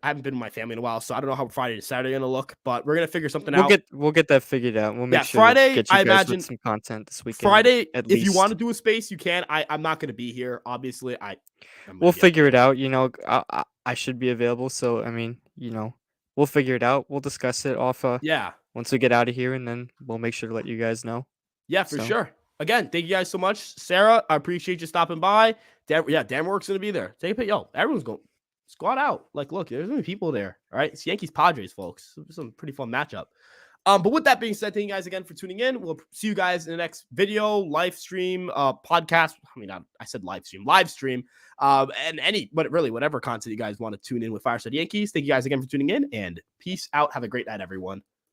haven't been with my family in a while, so I don't know how Friday and Saturday are gonna look. But we're gonna figure something We'll out. get that figured out. We'll make Yeah, sure to Friday. get you I guys with imagine some content this weekend Friday. at If you want to least. do a space, you can. I'm not gonna be here. Obviously, I'm gonna We'll be out. figure it out. I should be available, so I mean, we'll figure it out. We'll discuss it off Yeah. once we get out of here, and then we'll make sure to let you guys know. Yeah, for So sure. Again, thank you guys so much. Sarah, I appreciate you stopping by. Dan Work's gonna be there. Take a yo, everyone's going squad out. Like, look, there's gonna be people there. All right. It's Yankees Padres, folks. Some pretty fun matchup. But with that being said, thank you guys again for tuning in. We'll see you guys in the next video, live stream, podcast. I mean, I said live stream, and whatever content you guys want to tune in with Fireside Yankees. Thank you guys again for tuning in, and peace out. Have a great night, everyone.